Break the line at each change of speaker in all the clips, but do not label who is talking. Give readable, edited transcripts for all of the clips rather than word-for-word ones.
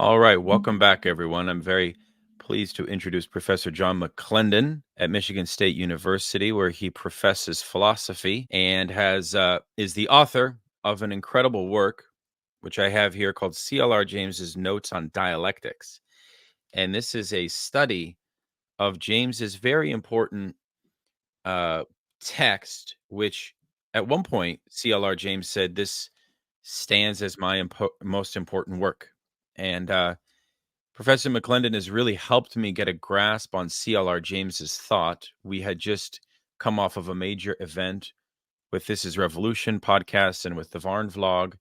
All right, welcome back, everyone. I'm very pleased to introduce Professor John McClendon at Michigan State University, where he professes philosophy and is the author of an incredible work, which I have here called C.L.R. James's Notes on Dialectics. And this is a study of James's very important uh, text, which at one point C.L.R. James said this stands as my most important work. And Professor McClendon has really helped me get a grasp on C.L.R. James's thought. We had just come off of a major event with This Is Revolution podcast and with the Varn vlog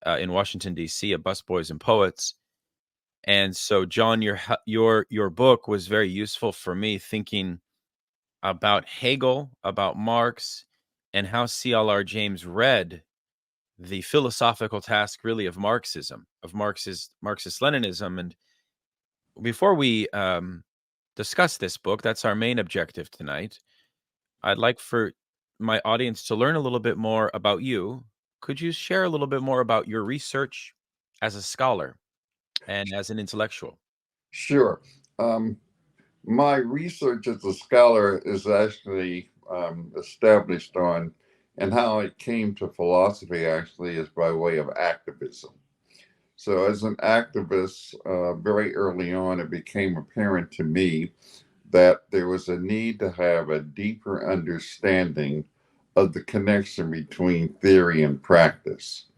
in Washington, D.C. at Busboys and Poets. And so, John, your book was very useful for me thinking about Hegel, about Marx, and how C.L.R. James read the philosophical task, really, of Marxism, of Marxist-Leninism. And before we discuss this book, that's our main objective tonight. I'd like for my audience to learn a little bit more about you. Could you share a little bit more about your research as a scholar and as an intellectual?
Sure. My research as a scholar is actually established on, and how it came to philosophy actually is by way of activism. So, as an activist, very early on, it became apparent to me that there was a need to have a deeper understanding of the connection between theory and practice.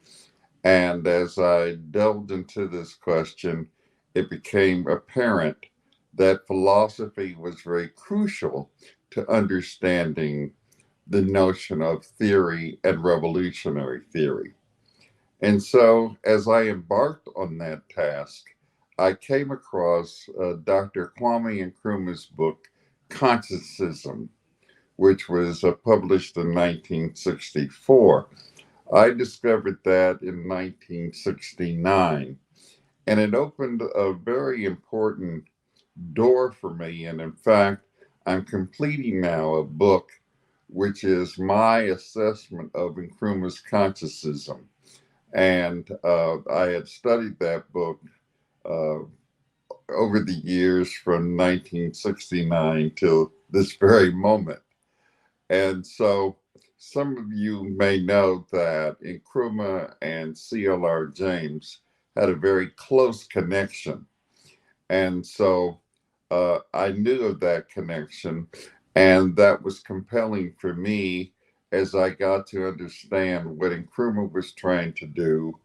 And as I delved into this question, it became apparent that philosophy was very crucial to understanding the notion of theory and revolutionary theory. And so, as I embarked on that task, I came across Dr. Kwame Nkrumah's book, Consciousism, which was published in 1964. I discovered that in 1969, and it opened a very important door for me. And in fact, I'm completing now a book which is my assessment of Nkrumah's Consciousism. And I had studied that book uh, over the years from 1969 till this very moment. And so some of you may know that Nkrumah and C.L.R. James had a very close connection. And so I knew of that connection, and that was compelling for me as I got to understand what Nkrumah was trying to do,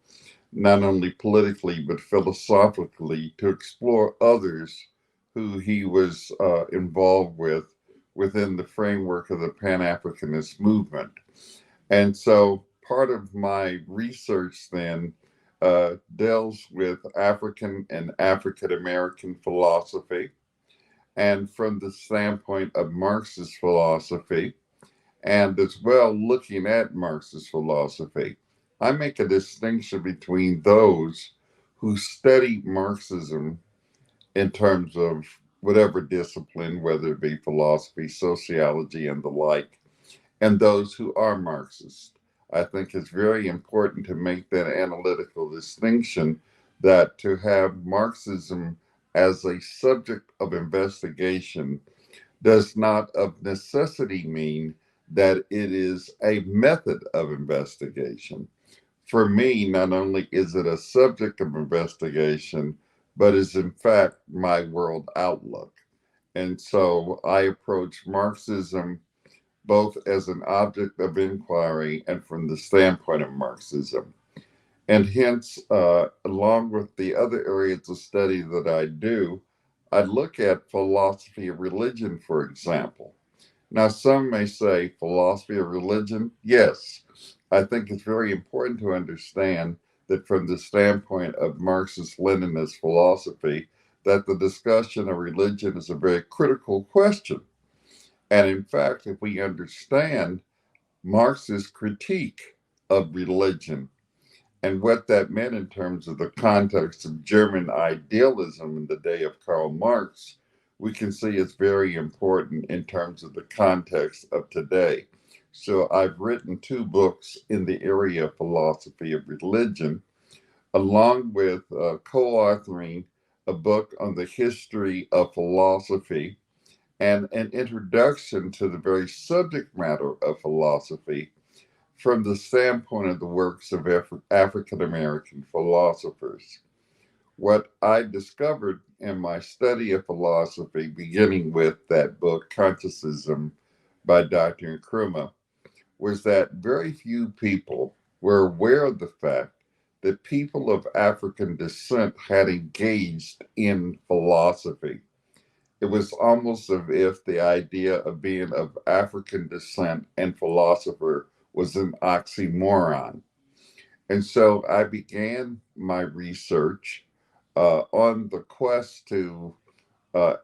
not only politically, but philosophically, to explore others who he was involved with within the framework of the Pan Africanist movement. And so part of my research then deals with African and African American philosophy, and from the standpoint of Marxist philosophy, and as well looking at Marxist philosophy. I make a distinction between those who study Marxism in terms of whatever discipline, whether it be philosophy, sociology, and the like, and those who are Marxist. I think it's very important to make that analytical distinction, that to have Marxism as a subject of investigation does not of necessity mean that it is a method of investigation. For me, not only is it a subject of investigation, but is in fact my world outlook. And so I approach Marxism both as an object of inquiry and from the standpoint of Marxism. And hence, along with the other areas of study that I do, I look at philosophy of religion, for example. Now, some may say philosophy of religion. Yes, I think it's very important to understand that from the standpoint of Marxist-Leninist philosophy, that the discussion of religion is a very critical question. And in fact, if we understand Marx's critique of religion and what that meant in terms of the context of German idealism in the day of Karl Marx, we can see it's very important in terms of the context of today. So I've written two books in the area of philosophy of religion. along with co-authoring a book on the history of philosophy and an introduction to the very subject matter of philosophy from the standpoint of the works of African American philosophers. What I discovered in my study of philosophy, beginning with that book, Consciousism by Dr. Nkrumah, was that very few people were aware of the fact that people of African descent had engaged in philosophy. It was almost as if the idea of being of African descent and philosopher was an oxymoron. And so I began my research on the quest to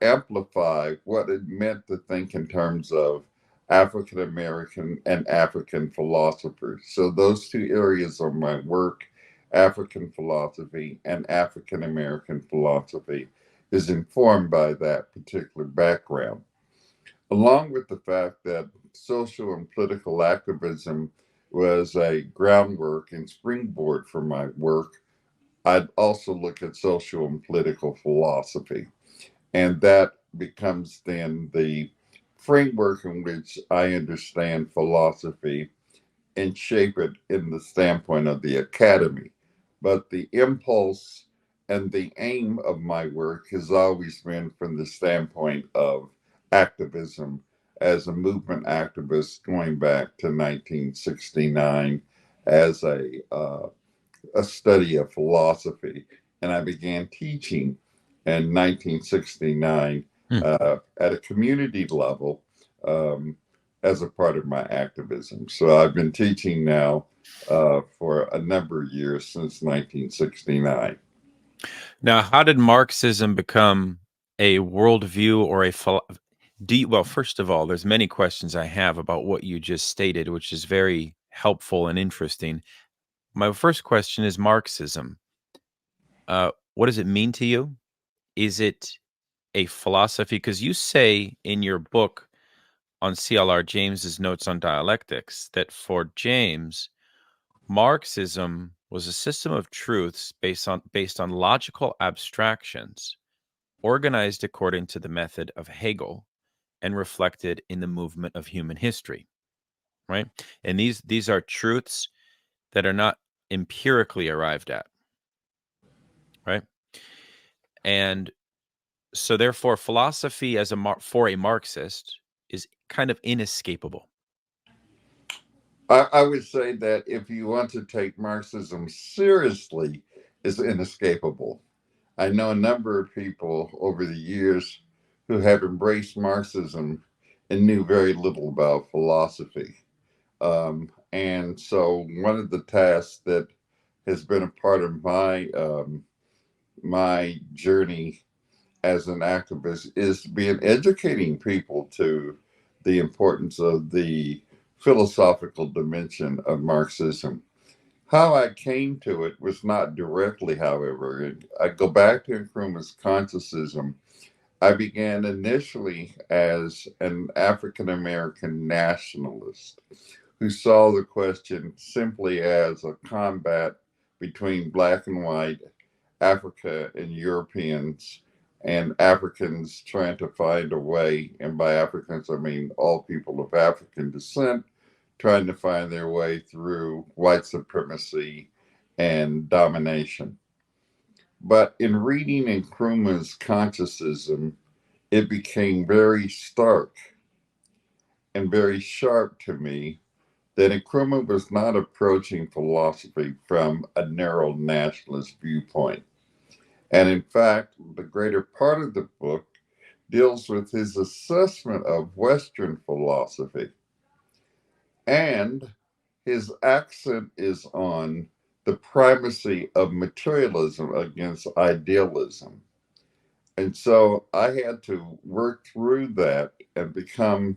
amplify what it meant to think in terms of African American and African philosophers. So those two areas of my work, African philosophy and African American philosophy, is informed by that particular background, along with the fact that social and political activism was a groundwork and springboard for my work. I'd also look at social and political philosophy. And that becomes then the framework in which I understand philosophy and shape it in the standpoint of the academy. But the impulse and the aim of my work has always been from the standpoint of activism as a movement activist going back to 1969 as a study of philosophy. And I began teaching in 1969
Hmm.
at a community level um, as a part of my activism. So I've been teaching now for a number of years since 1969.
Now, how did Marxism become a worldview or a well, first of all, there's many questions I have about what you just stated, which is very helpful and interesting. My first question is Marxism. What does it mean to you? Is it a philosophy? Because you say in your book on C.L.R. James's notes on dialectics that for James, Marxism was a system of truths based on logical abstractions, organized according to the method of Hegel and reflected in the movement of human history, right? And these are truths that are not empirically arrived at, right? And so therefore philosophy as for a Marxist is kind of inescapable.
I would say that if you want to take Marxism seriously, it's inescapable. I know a number of people over the years who have embraced Marxism and knew very little about philosophy. And so one of the tasks that has been a part of my journey as an activist is being educating people to the importance of the philosophical dimension of Marxism. How I came to it was not directly, however. I go back to Nkrumah's Consciousism. I began initially as an African American nationalist who saw the question simply as a combat between black and white, Africa and Europeans, and Africans trying to find a way, and by Africans I mean all people of African descent, trying to find their way through white supremacy and domination. But in reading Nkrumah's Consciousism, it became very stark and very sharp to me that Nkrumah was not approaching philosophy from a narrow nationalist viewpoint. And in fact, the greater part of the book deals with his assessment of Western philosophy. And his accent is on the primacy of materialism against idealism. And so I had to work through that and become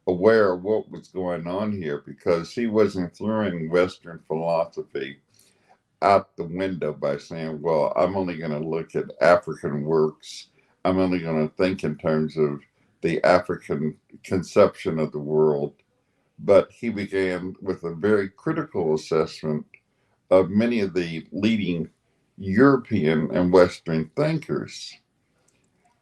aware of what was going on here because he wasn't throwing Western philosophy out the window by saying, well, I'm only going to look at African works. I'm only going to think in terms of the African conception of the world. But he began with a very critical assessment of many of the leading European and Western thinkers.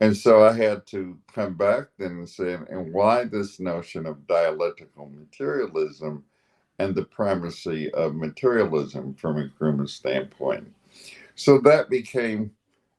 And so I had to come back then and say, and why this notion of dialectical materialism and the primacy of materialism from a Nkrumah's standpoint. So that became,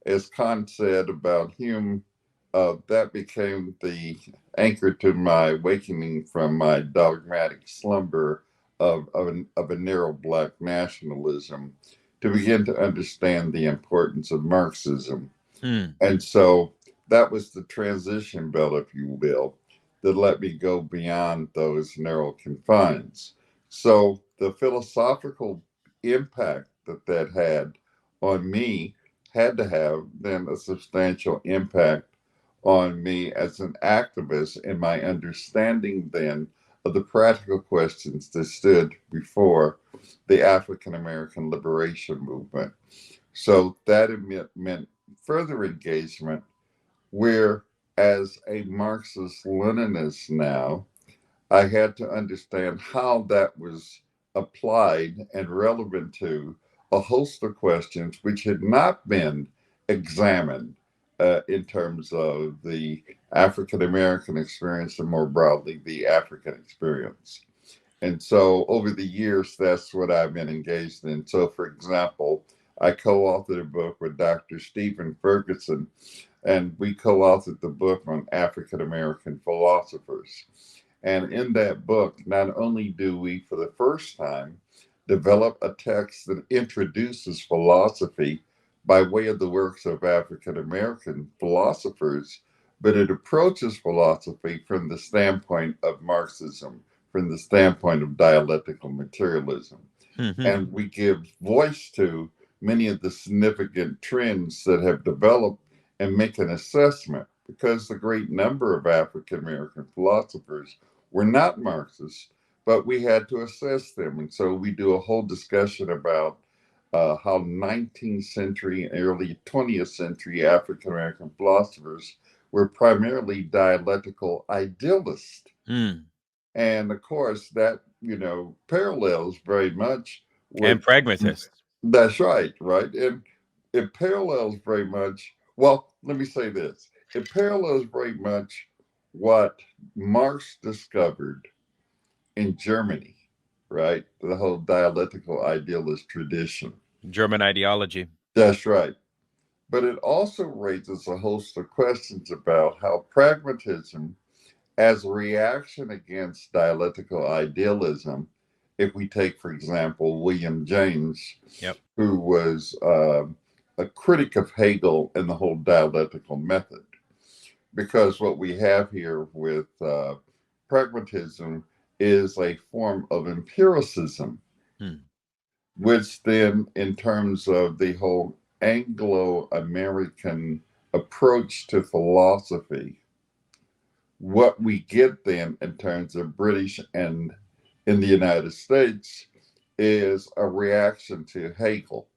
as Kant said about Hume, that became the anchor to my awakening from my dogmatic slumber of a narrow black nationalism to begin to understand the importance of Marxism.
Hmm.
And so that was the transition belt, if you will, that let me go beyond those narrow confines. So the philosophical impact that that had on me had to have then a substantial impact on me as an activist in my understanding then of the practical questions that stood before the African American liberation movement. So that meant further engagement where, as a Marxist Leninist now, I had to understand how that was applied and relevant to a host of questions which had not been examined in terms of the African American experience and more broadly the African experience. And so over the years, that's what I've been engaged in. So, for example, I co authored a book with Dr. Stephen Ferguson, and we co authored the book on African American philosophers. And in that book, not only do we, for the first time, develop a text that introduces philosophy by way of the works of African American philosophers, but it approaches philosophy from the standpoint of Marxism, from the standpoint of dialectical materialism.
Mm-hmm.
And we give voice to many of the significant trends that have developed and make an assessment because the great number of African American philosophers were not Marxists, but we had to assess them. And so we do a whole discussion about how 19th century and early 20th century African American philosophers were primarily dialectical idealists.
Mm.
And of course, that, parallels very much
And
with
pragmatists.
that's right, right? And it parallels very much, well, let me say this it parallels very much what Marx discovered in Germany, right? The whole dialectical idealist tradition.
German ideology.
That's right. But it also raises a host of questions about how pragmatism, as a reaction against dialectical idealism, if we take, for example, William James,
Yep.
who was a critic of Hegel and the whole dialectical method, because what we have here with pragmatism is a form of empiricism,
Hmm.
which then, in terms of the whole Anglo American approach to philosophy, what we get then in terms of British and in the United States is a reaction to Hegel.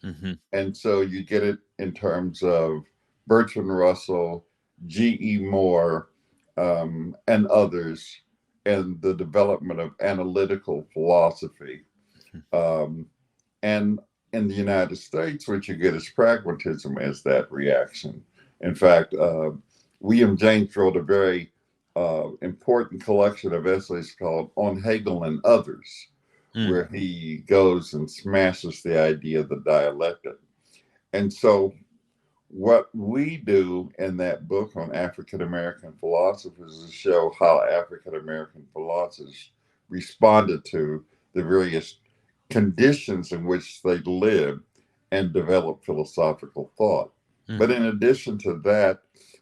Mm-hmm.
And so you get it in terms of Bertrand Russell, G.E. Moore, and others, and the development of analytical philosophy. Um, and in the United States, what you get is pragmatism as that reaction. In fact, William James wrote a very important collection of essays called On Hegel and Others,
Mm.
where he goes and smashes the idea of the dialectic. And so, what we do in that book on African American philosophers is show how African American philosophers responded to the various conditions in which they lived and developed philosophical thought.
Mm.
But in addition to that,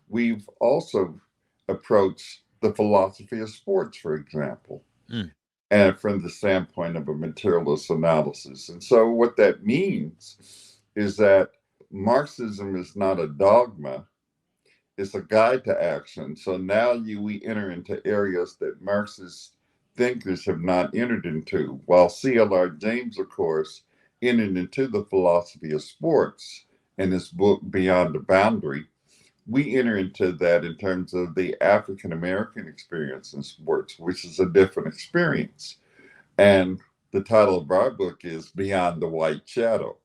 we've also approached the philosophy of sports, for example,
Mm.
and from the standpoint of a materialist analysis. And so, what that means is that Marxism is not a dogma, it's a guide to action. So now we enter into areas that Marxist thinkers have not entered into, while C.L.R. James, of course, entered into the philosophy of sports in his book Beyond the Boundary. We enter into that in terms of the African American experience in sports, which is a different experience. And the title of our book is Beyond the White Shadow.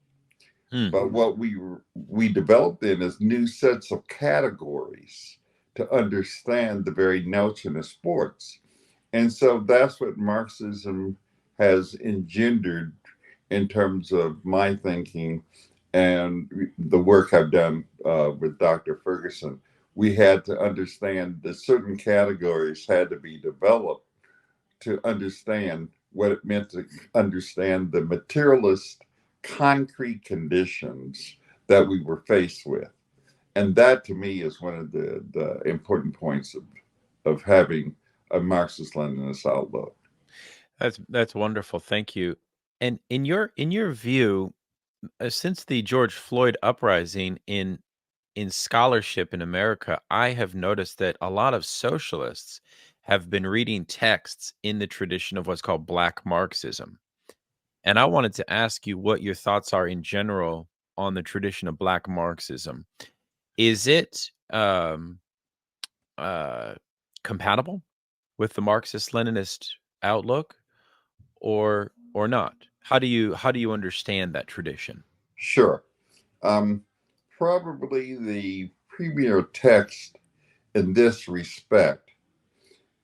Hmm.
But what we developed then is new sets of categories to understand the very notion of sports. And so that's what Marxism has engendered in terms of my thinking and the work I've done with Dr. Ferguson. We had to understand that certain categories had to be developed to understand what it meant to understand the materialist concrete conditions that we were faced with. And that to me is one of the important points of having a Marxist Leninist outlook.
That's wonderful. Thank you. And in your view, since the George Floyd uprising in scholarship in America, I have noticed that a lot of socialists have been reading texts in the tradition of what's called Black Marxism. And I wanted to ask you what your thoughts are in general on the tradition of Black Marxism. Is it uh, compatible with the Marxist-Leninist outlook, or not? How do you understand that tradition?
Sure. Um, Probably the premier text in this respect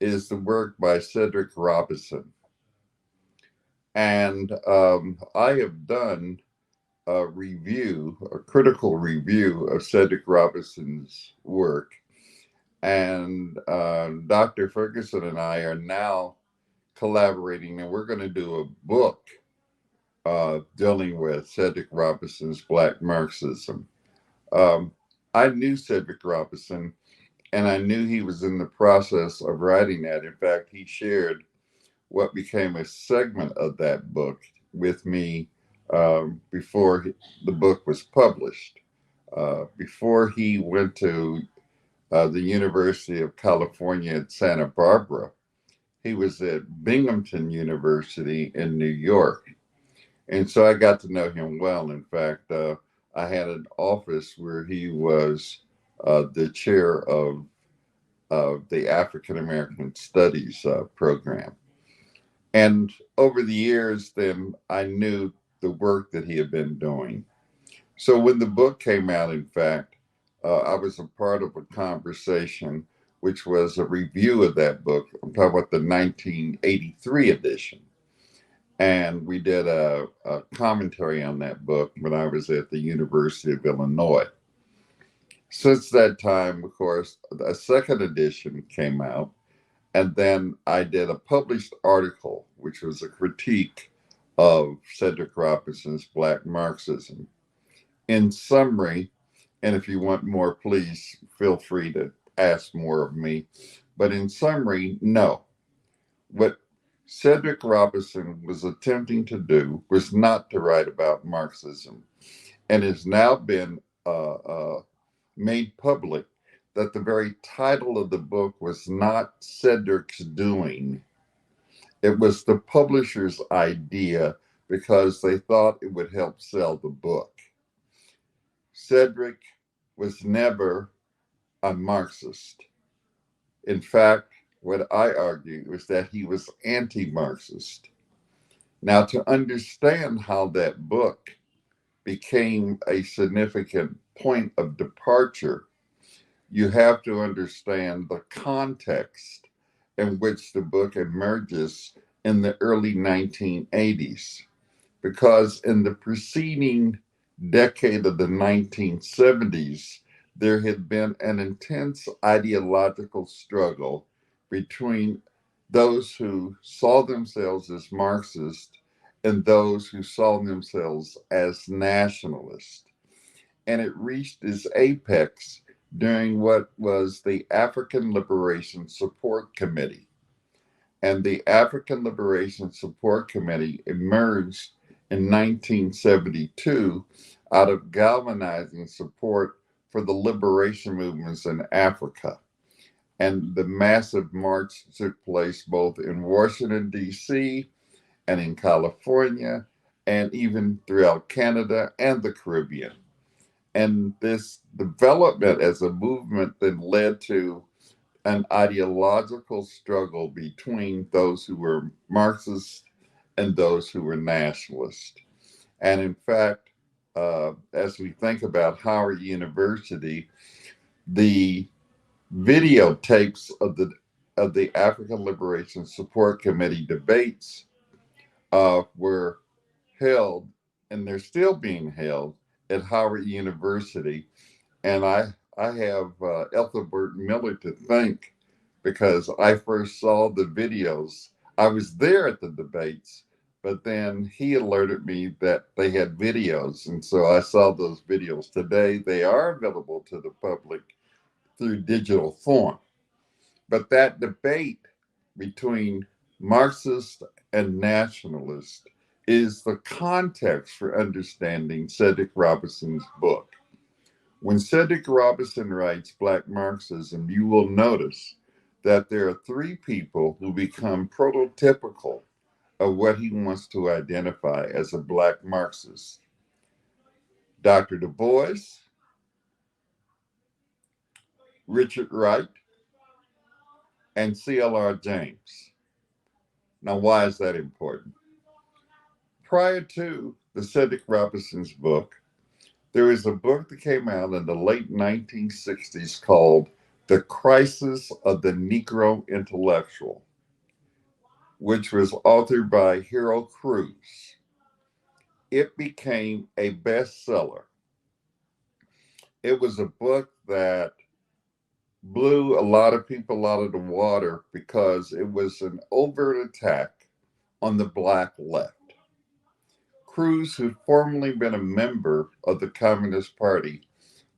is the work by Cedric Robinson. And I have done a review, a critical review of Cedric Robinson's work. And Dr. Ferguson and I are now collaborating, and we're going to do a book dealing with Cedric Robinson's Black Marxism. Um, I knew Cedric Robinson, and I knew he was in the process of writing that. In fact, he shared what became a segment of that book with me before the book was published. Before he went to the University of California at Santa Barbara, he was at Binghamton University in New York. And so I got to know him well. In fact, I had an office where he was the chair of the African American Studies program. And over the years, then I knew the work that he had been doing. So when the book came out, in fact, I was a part of a conversation which was a review of that book. I'm talking about the 1983 edition. And we did a commentary on that book when I was at the University of Illinois. Since that time, of course, a second edition came out. And then I did a published article, which was a critique of Cedric Robinson's Black Marxism. In summary, and if you want more, please feel free to ask more of me. But in summary, no. What Cedric Robinson was attempting to do was not to write about Marxism, and has now been made public that the very title of the book was not Cedric's doing. It was the publisher's idea because they thought it would help sell the book. Cedric was never a Marxist. In fact, what I argue is that he was anti Marxist. Now, to understand how that book became a significant point of departure, you have to understand the context in which the book emerges in the early 1980s. Because in the preceding decade of the 1970s, there had been an intense ideological struggle between those who saw themselves as Marxist and those who saw themselves as nationalist. And it reached its apex during what was the African Liberation Support Committee. And the African Liberation Support Committee emerged in 1972 out of galvanizing support for the liberation movements in Africa. And the massive march took place both in Washington, D.C., and in California, and even throughout Canada and the Caribbean. And this development as a movement then led to an ideological struggle between those who were Marxists and those who were nationalists. And in fact, as we think about Howard University, the videotapes of the African Liberation Support Committee debates were held, and they're still being held at Howard University. And I have Ethelbert Miller to thank because I first saw the videos. I was there at the debates, but then he alerted me that they had videos. And so I saw those videos today. They are available to the public through digital form. But that debate between Marxist and nationalist is the context for understanding Cedric Robinson's book. When Cedric Robinson writes Black Marxism, you will notice that there are three people who become prototypical of what he wants to identify as a Black Marxist: Dr. Du Bois, Richard Wright, and C.L.R. James. Now, why is that important? Prior to the Cedric Robinson's book, there is a book that came out in the late 1960s called The Crisis of the Negro Intellectual, which was authored by Harold Cruz. It became a bestseller. It was a book that blew a lot of people out of the water because it was an overt attack on the Black left. Cruz, who'd formerly been a member of the Communist Party,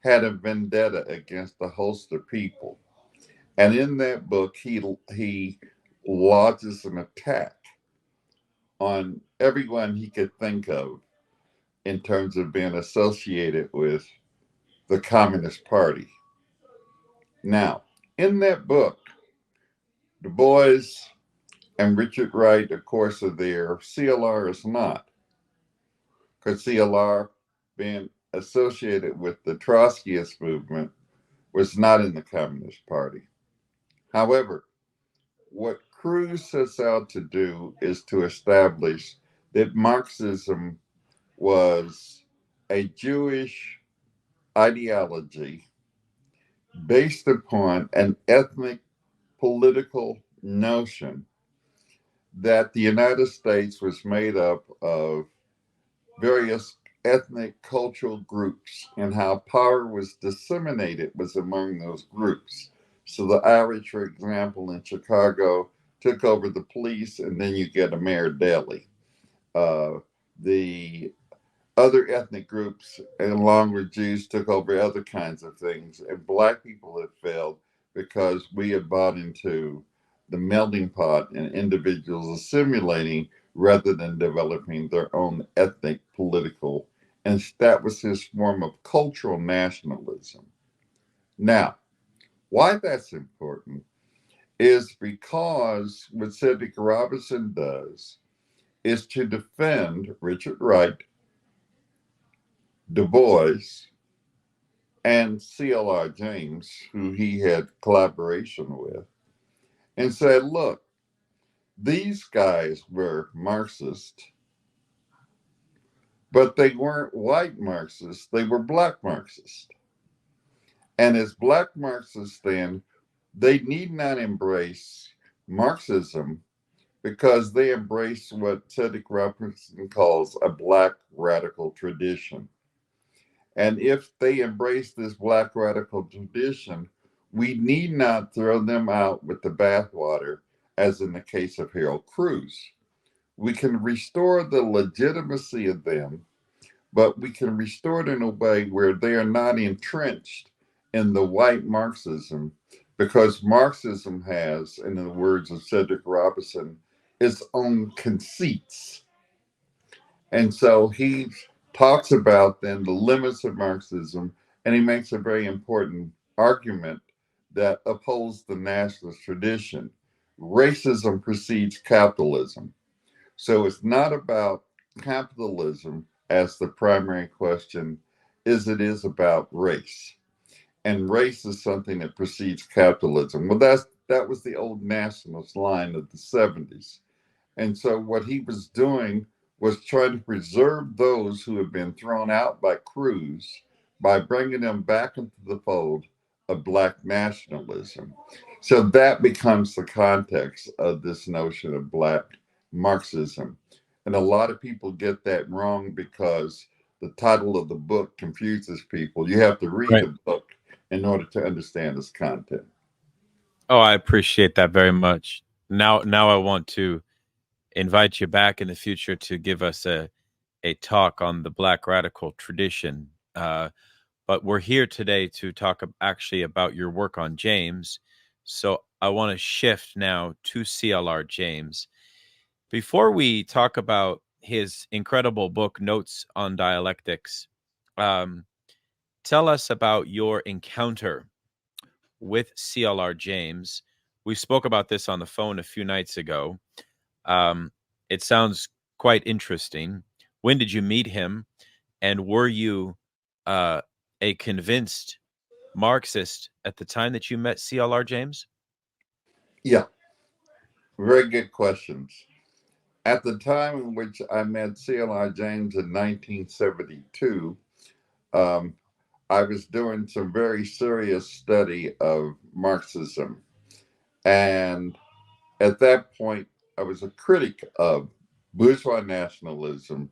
had a vendetta against a host of people. And in that book, he lodges an attack on everyone he could think of in terms of being associated with the Communist Party. Now, in that book, Du Bois and Richard Wright, of course, are there. C.L.R. is not, because C.L.R., being associated with the Trotskyist movement, was not in the Communist Party. However, what Cruz sets out to do is to establish that Marxism was a Jewish ideology based upon an ethnic political notion that the United States was made up of various ethnic cultural groups, and how power was disseminated was among those groups. So the Irish, for example, in Chicago took over the police, and then you get a mayor daily. The other ethnic groups, along with Jews, took over other kinds of things, and Black people had failed because we had bought into the melting pot and individuals assimilating rather than developing their own ethnic political. And that was his form of cultural nationalism. Now, why that's important is because what Cedric Robinson does is to defend Richard Wright, Du Bois, and C.L.R. James, who he had collaboration with, and said, look, these guys were Marxist, but they weren't white Marxists, they were Black Marxists. And as Black Marxists, then, they need not embrace Marxism because they embrace what Cedric Robinson calls a Black radical tradition. And if they embrace this Black radical tradition, we need not throw them out with the bathwater, as in the case of Harold Cruz. We can restore the legitimacy of them, but we can restore it in a way where they are not entrenched in the white Marxism, because Marxism has, in the words of Cedric Robinson, its own conceits. And so he talks about then the limits of Marxism, and he makes a very important argument that upholds the nationalist tradition. Racism precedes capitalism. So it's not about capitalism as the primary question as it is about race. And race is something that precedes capitalism. Well, that was the old nationalist line of the 70s. And so what he was doing was trying to preserve those who had been thrown out by crews by bringing them back into the fold of Black nationalism. So that becomes the context of this notion of Black Marxism. And a lot of people get that wrong because the title of the book confuses people. You have to read
Right.
the book in order to understand its content.
Oh, I appreciate that very much. Now I want to invite you back in the future to give us a talk on the Black radical tradition. But we're here today to talk actually about your work on James. So I want to shift now to C.L.R. James. Before we talk about his incredible book, Notes on Dialectics, um, tell us about your encounter with C.L.R. James. We spoke about this on the phone a few nights ago. Um, it sounds quite interesting. When did you meet him? And were you uh, a convinced Marxist at the time that you met C.L.R. James?
Yeah, very good questions. At the time in which I met C.L.R. James in 1972, um, I was doing some very serious study of Marxism. And at that point, I was a critic of bourgeois nationalism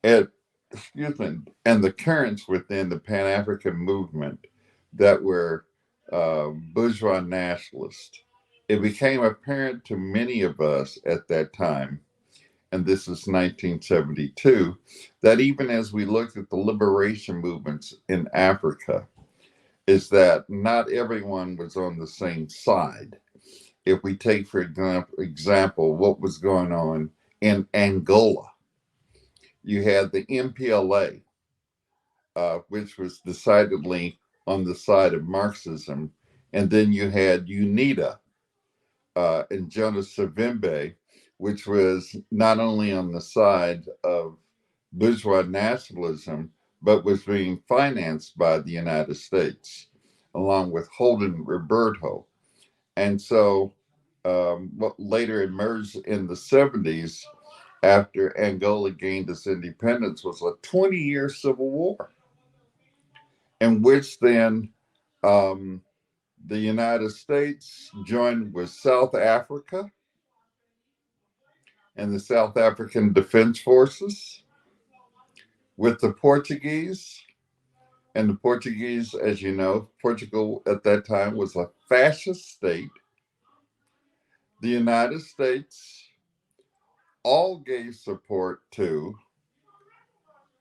and, excuse me, and the currents within the Pan African movement that were bourgeois nationalist. It became apparent to many of us at that time, and this is 1972, that even as we looked at the liberation movements in Africa, is that not everyone was on the same side. If we take, for example, what was going on in Angola, you had the MPLA, which was decidedly on the side of Marxism, and then you had UNITA and Jonas Savimbi, which was not only on the side of bourgeois nationalism, but was being financed by the United States, along with Holden Roberto. And so, what later emerged in the 70s after Angola gained its independence was a 20-year civil war, in which then um, the United States joined with South Africa and the South African Defense Forces, with the Portuguese. And the Portuguese, as you know, Portugal at that time was a fascist state. The United States all gave support to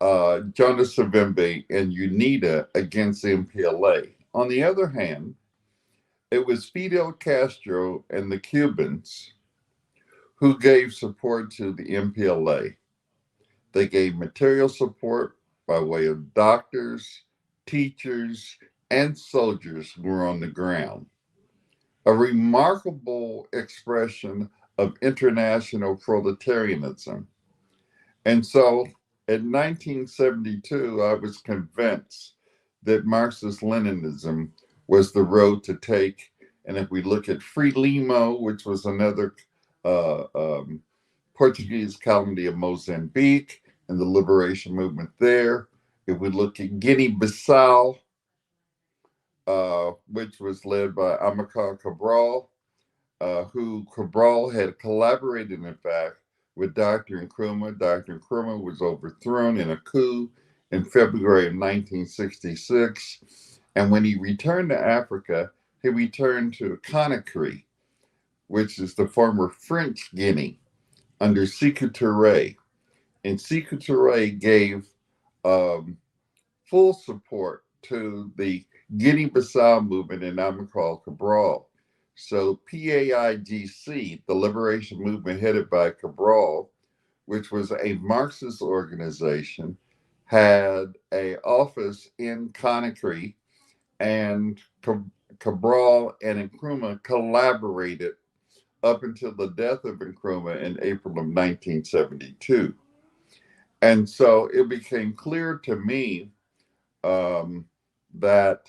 Jonas Savimbi and UNITA against the MPLA. On the other hand, it was Fidel Castro and the Cubans who gave support to the MPLA. They gave material support by way of doctors, teachers, and soldiers who were on the ground. A remarkable expression of international proletarianism. And so in 1972, I was convinced that Marxist-Leninism was the road to take. And if we look at Frelimo, which was another uh, um, Portuguese colony of Mozambique and the liberation movement there, if we look at Guinea-Bissau, which was led by Amilcar Cabral, who Cabral had collaborated, in fact, with Dr. Nkrumah. Dr. Nkrumah was overthrown in a coup in February of 1966. And when he returned to Africa, he returned to Conakry, which is the former French Guinea, under Sékou Touré. And Sékou Touré gave um, full support to the Guinea-Bissau movement in Amilcar Cabral. So PAIGC, the liberation movement headed by Cabral, which was a Marxist organization, had an office in Conakry, and Cabral and Nkrumah collaborated up until the death of Nkrumah in April of 1972. And so it became clear to me that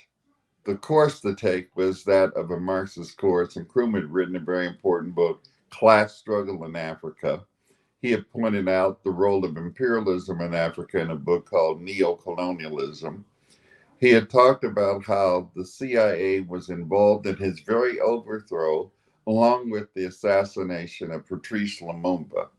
the course to take was that of a Marxist course. And Nkrumah had written a very important book, Class Struggle in Africa. he had pointed out the role of imperialism in Africa in a book called Neo-Colonialism. He had talked about how the CIA was involved in his very overthrow, along with the assassination of Patrice Lumumba.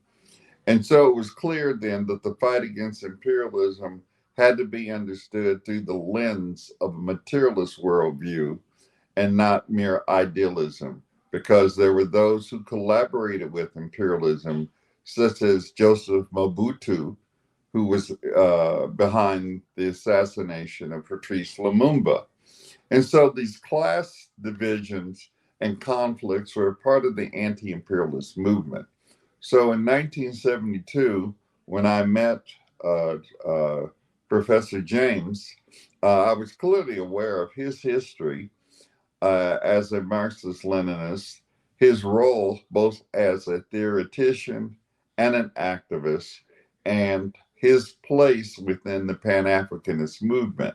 And so it was clear then that the fight against imperialism had to be understood through the lens of a materialist worldview and not mere idealism, because there were those who collaborated with imperialism, such as Joseph Mobutu, who was behind the assassination of Patrice Lumumba. And so these class divisions and conflicts were part of the anti imperialist movement. So in 1972, when I met uh, uh, Professor James, I was clearly aware of his history as a Marxist Leninist, his role both as a theoretician and an activist, and his place within the Pan Africanist movement.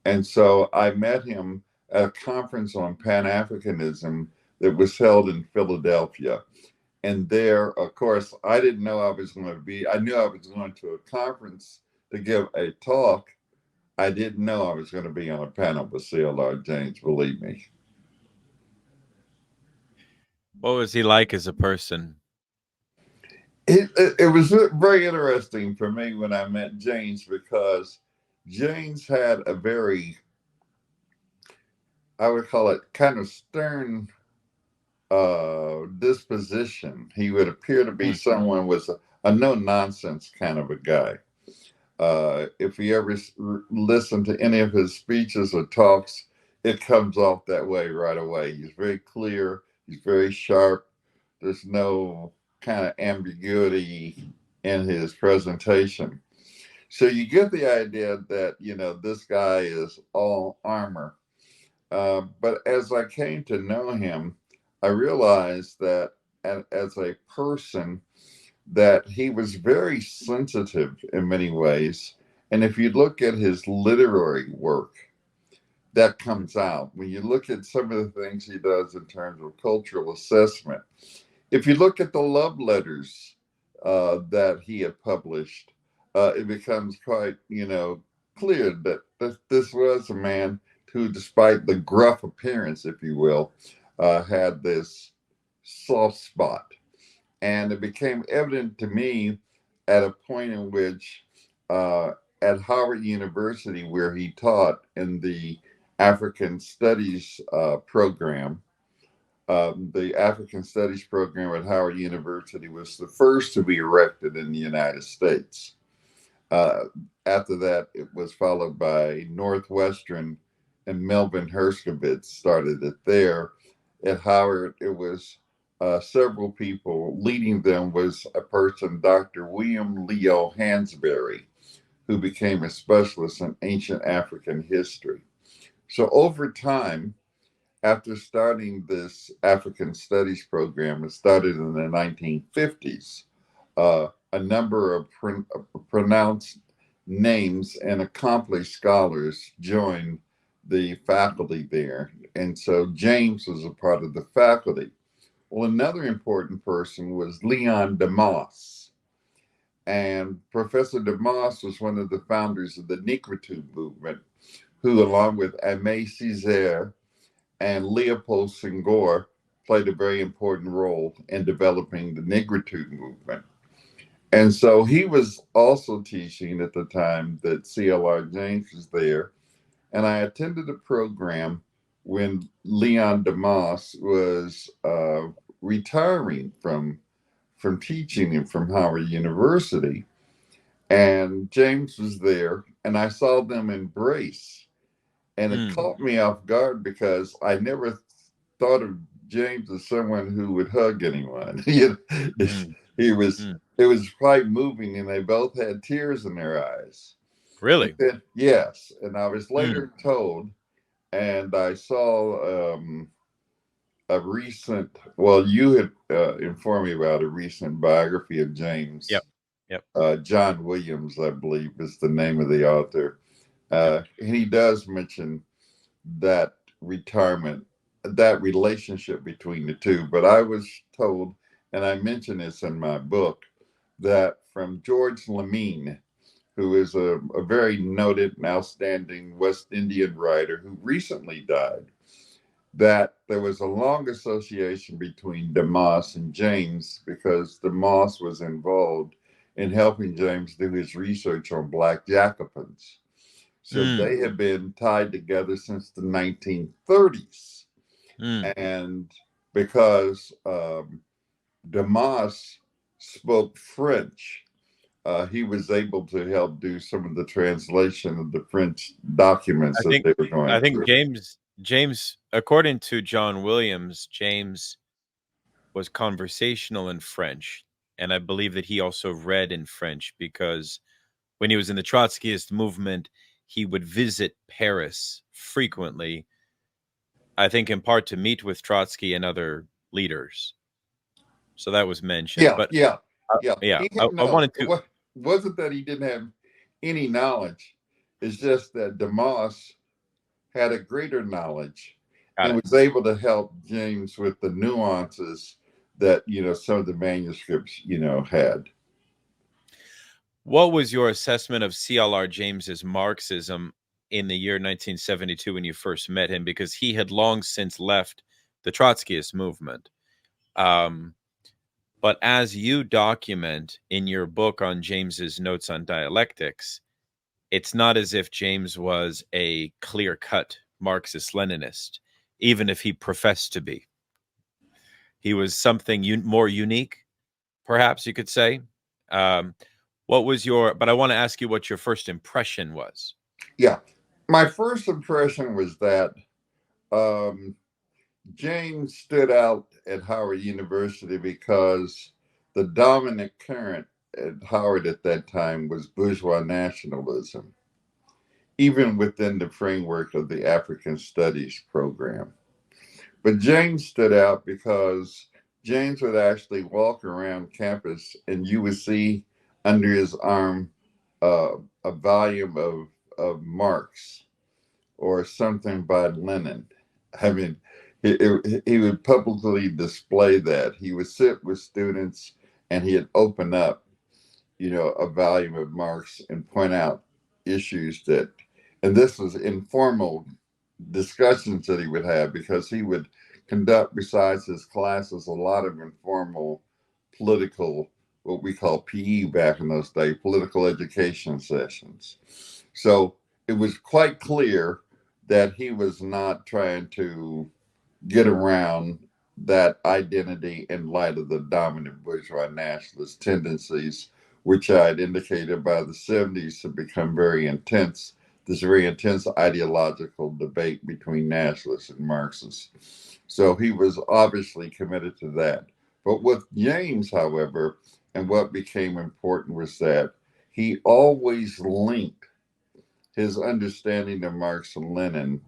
And so I met him at a conference on Pan Africanism that was held in Philadelphia. And there, of course, I didn't know I was going to be, I knew I was going to a conference to give a talk. I didn't know I was going to be on a panel with C.L.R. James, believe me.
What was he like as a person?
It was very interesting for me when I met James, because James had a very, I would call it kind of stern disposition. He would appear to be
Hmm.
someone with a no nonsense kind of a guy. If you ever listen to any of his speeches or talks, it comes off that way right away. He's very clear, he's very sharp. There's no kind of ambiguity in his presentation. So you get the idea that, this guy is all armor. But as I came to know him, I realized that as a person, that he was very sensitive in many ways. And if you look at his literary work, that comes out. When you look at some of the things he does in terms of cultural assessment, if you look at the love letters that he had published, it becomes quite, clear that this was a man who, despite the gruff appearance, if you will, had this soft spot. And it became evident to me at a point in which, at Howard University, where he taught in the African Studies program, the African Studies program at Howard University was the first to be erected in the United States. Uh, After that, it was followed by Northwestern, and Melvin Herskovitz started it there. At Howard, it was several people. Leading them was a person, Dr. William Leo Hansberry, who became a specialist in ancient African history. So over time, after starting this African Studies program, it started in the 1950s. A number of pronounced names and accomplished scholars joined the faculty there. And so James was a part of the faculty. Well, another important person was Leon DeMoss. And Professor DeMoss was one of the founders of the Negritude movement, who, along with Aimé Césaire and Leopold Senghor, played a very important role in developing the Negritude movement. And so he was also teaching at the time that C.L.R. James was there. And I attended a program when Leon DeMoss was retiring from teaching and from Howard University. And James was there, and I saw them embrace. And it caught me off guard because I never thought of James as someone who would hug anyone. He was, it was quite moving, and they both had tears in their eyes. And
Really?
then, yes, and I was later told, and I saw a recent, well, you had informed me about a recent biography of James.
Yep. Yep.
John Williams, I believe, is the name of the author.
Yep.
And he does mention that retirement, that relationship between the two. But I was told, and I mention this in my book, that from George Lamine, who is a very noted and outstanding West Indian writer who recently died, that there was a long association between DeMoss and James because DeMoss was involved in helping James do his research on Black Jacobins. So
Mm,
they have been tied together since the 1930s.
mm.
And because DeMoss spoke French, he was able to help do some of the translation of the French documents
I
that
think
they were going
I think
through.
James, according to John Williams, James was conversational in French, and I believe that he also read in French because when he was in the Trotskyist movement, he would visit Paris frequently. I think in part to meet with Trotsky and other leaders. So that was mentioned,
Yeah,
but
yeah, yeah.
yeah,
He
I
had no.
wanted to.
What wasn't that he didn't have any knowledge? It's just that DeMoss had a greater knowledge
Got
and
it.
was able to help James with the nuances that some of the manuscripts had.
What was your assessment of C.L.R. James's Marxism in the year 1972 when you first met him? Because he had long since left the Trotskyist movement. Um, but as you document in your book on James's notes on dialectics, it's not as if James was a clear-cut Marxist-Leninist, even if he professed to be. He was something more unique, perhaps you could say. Um, what was your? But I want to ask you what your first impression was.
Yeah, my first impression was that um, James stood out at Howard University because the dominant current at Howard at that time was bourgeois nationalism, even within the framework of the African Studies program. But James stood out because James would actually walk around campus and you would see under his arm a volume of Marx or something by Lenin. I mean, he would publicly display that. He would sit with students and he'd open up, a volume of Marx and point out issues and this was informal discussions that he would have because he would conduct, besides his classes, a lot of informal political, what we call PE back in those days, political education sessions. So it was quite clear that he was not trying to get around that identity in light of the dominant bourgeois nationalist tendencies, which I had indicated by the 70s have become very intense, this very intense ideological debate between nationalists and Marxists. So he was obviously committed to that. But with James, however, and what became important was that he always linked his understanding of Marx and Lenin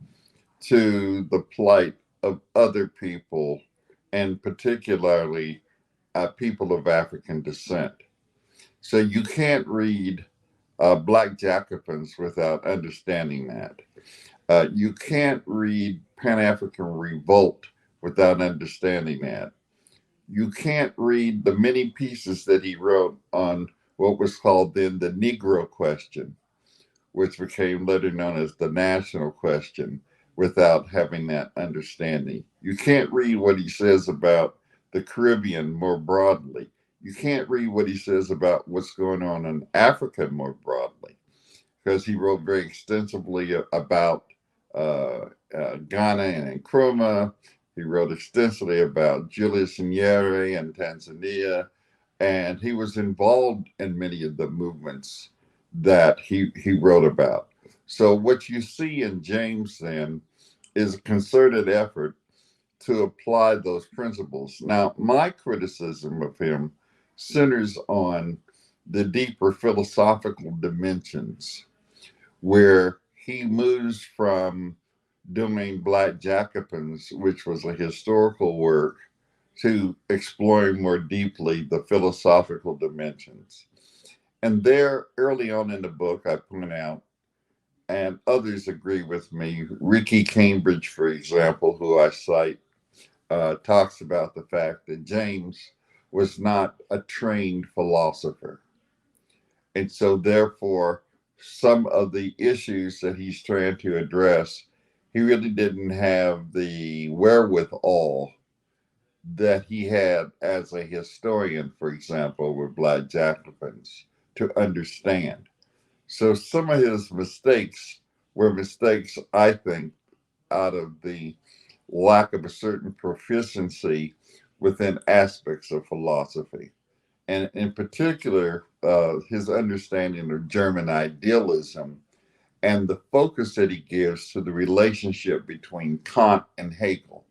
to the plight of other people, and particularly people of African descent. So you can't read Black Jacobins without understanding that. You can't read Pan African Revolt without understanding that. You can't read the many pieces that he wrote on what was called then the Negro question, which became later known as the national question, without having that understanding. You can't read what he says about the Caribbean more broadly. You can't read what he says about what's going on in Africa more broadly, because he wrote very extensively about Ghana and Nkrumah. He wrote extensively about Julius Nyerere and Tanzania, and he was involved in many of the movements that he wrote about. So what you see in James then is a concerted effort to apply those principles. Now, my criticism of him centers on the deeper philosophical dimensions where he moves from doing Black Jacobins, which was a historical work, to exploring more deeply the philosophical dimensions. And there, early on in the book, I point out, and others agree with me, Ricky Cambridge, for example, who I cite, talks about the fact that James was not a trained philosopher. And so, therefore, some of the issues that he's trying to address, he really didn't have the wherewithal that he had as a historian, for example, with Black Jacobins, to understand. So some of his mistakes were mistakes, I think, out of the lack of a certain proficiency within aspects of philosophy. And in particular, his understanding of German idealism and the focus that he gives to the relationship between Kant and Hegel.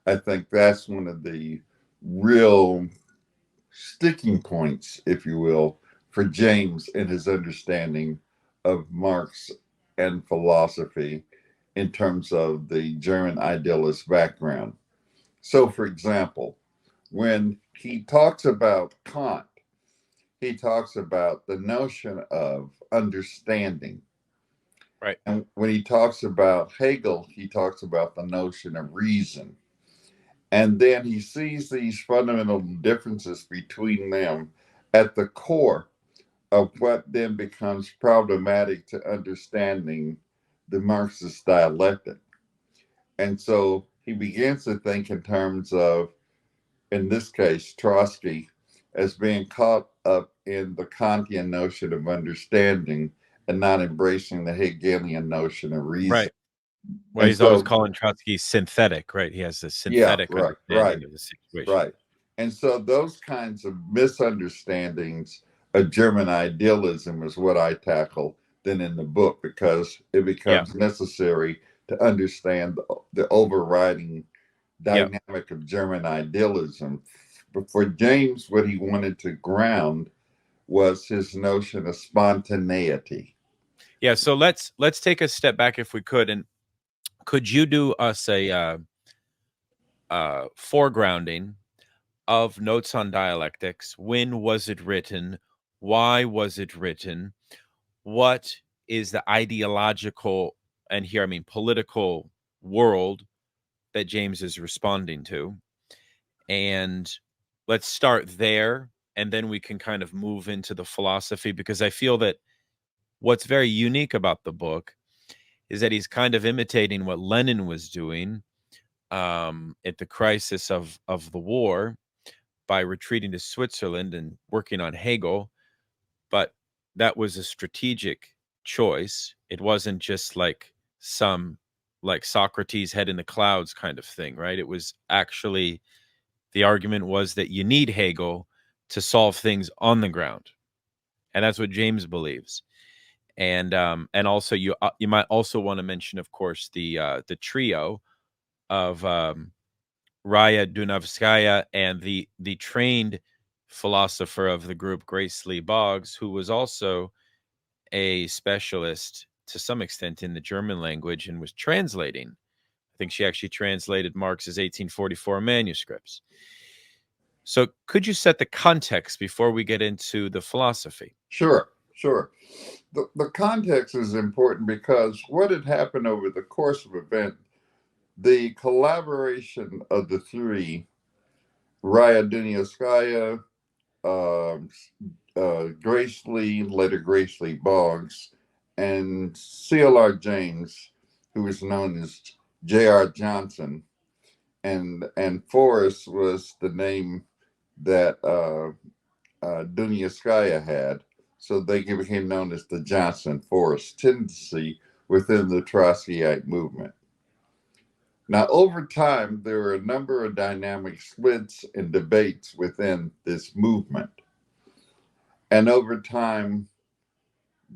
I think that's one of the real sticking points, if you will, for James in his understanding of Marx and philosophy in terms of the German idealist background. So, for example, when he talks about Kant, he talks about the notion of understanding.
Right.
And when he talks about Hegel, he talks about the notion of reason. And then he sees these fundamental differences between them at the core of what then becomes problematic to understanding the Marxist dialectic. And so he begins to think in terms of, in this case, Trotsky as being caught up in the Kantian notion of understanding and not embracing the Hegelian notion of reason.
Right. Well,
And
he's always
so,
calling Trotsky synthetic, right? He has this
yeah,
synthetic
right, right.
understanding of the situation.
Right. And so those kinds of misunderstandings of German idealism is what I tackle then in the book because it
Yeah.
becomes necessary to understand the overriding
Yeah.
dynamic of German idealism. But for James, what he wanted to ground was his notion of spontaneity.
Yeah. So let's take a step back if we could, and could you do us a foregrounding of Notes on Dialectics? When was it written? Why was it written? What is the ideological, and here I mean political, world that James is responding to? And let's start there, and then we can kind of move into the philosophy, because I feel that what's very unique about the book is that he's kind of imitating what Lenin was doing at the crisis of the war by retreating to Switzerland and working on Hegel. But that was a strategic choice. It wasn't just like some like Socrates head in the clouds kind of thing, right? It was actually, the argument was that you need Hegel to solve things on the ground. And that's what James believes. And also you might also want to mention, of course, the trio of Raya Dunavskaya and the trained philosopher of the group, Grace Lee Boggs, who was also a specialist to some extent in the German language and was translating. I think she actually translated Marx's 1844 manuscripts. So could you set the context before we get into the philosophy?
Sure, sure. The context is important because what had happened over the course of event, the collaboration of the three, Raya Dunyaskaya, um, Grace Lee, later Grace Lee Boggs, and C.L.R. James, who was known as J.R. Johnson, and Forrest was the name that Dunyaskaya had. So they became known as the Johnson Forrest tendency within the Trotskyite movement. Now, over time, there were a number of dynamic splits and debates within this movement. And over time,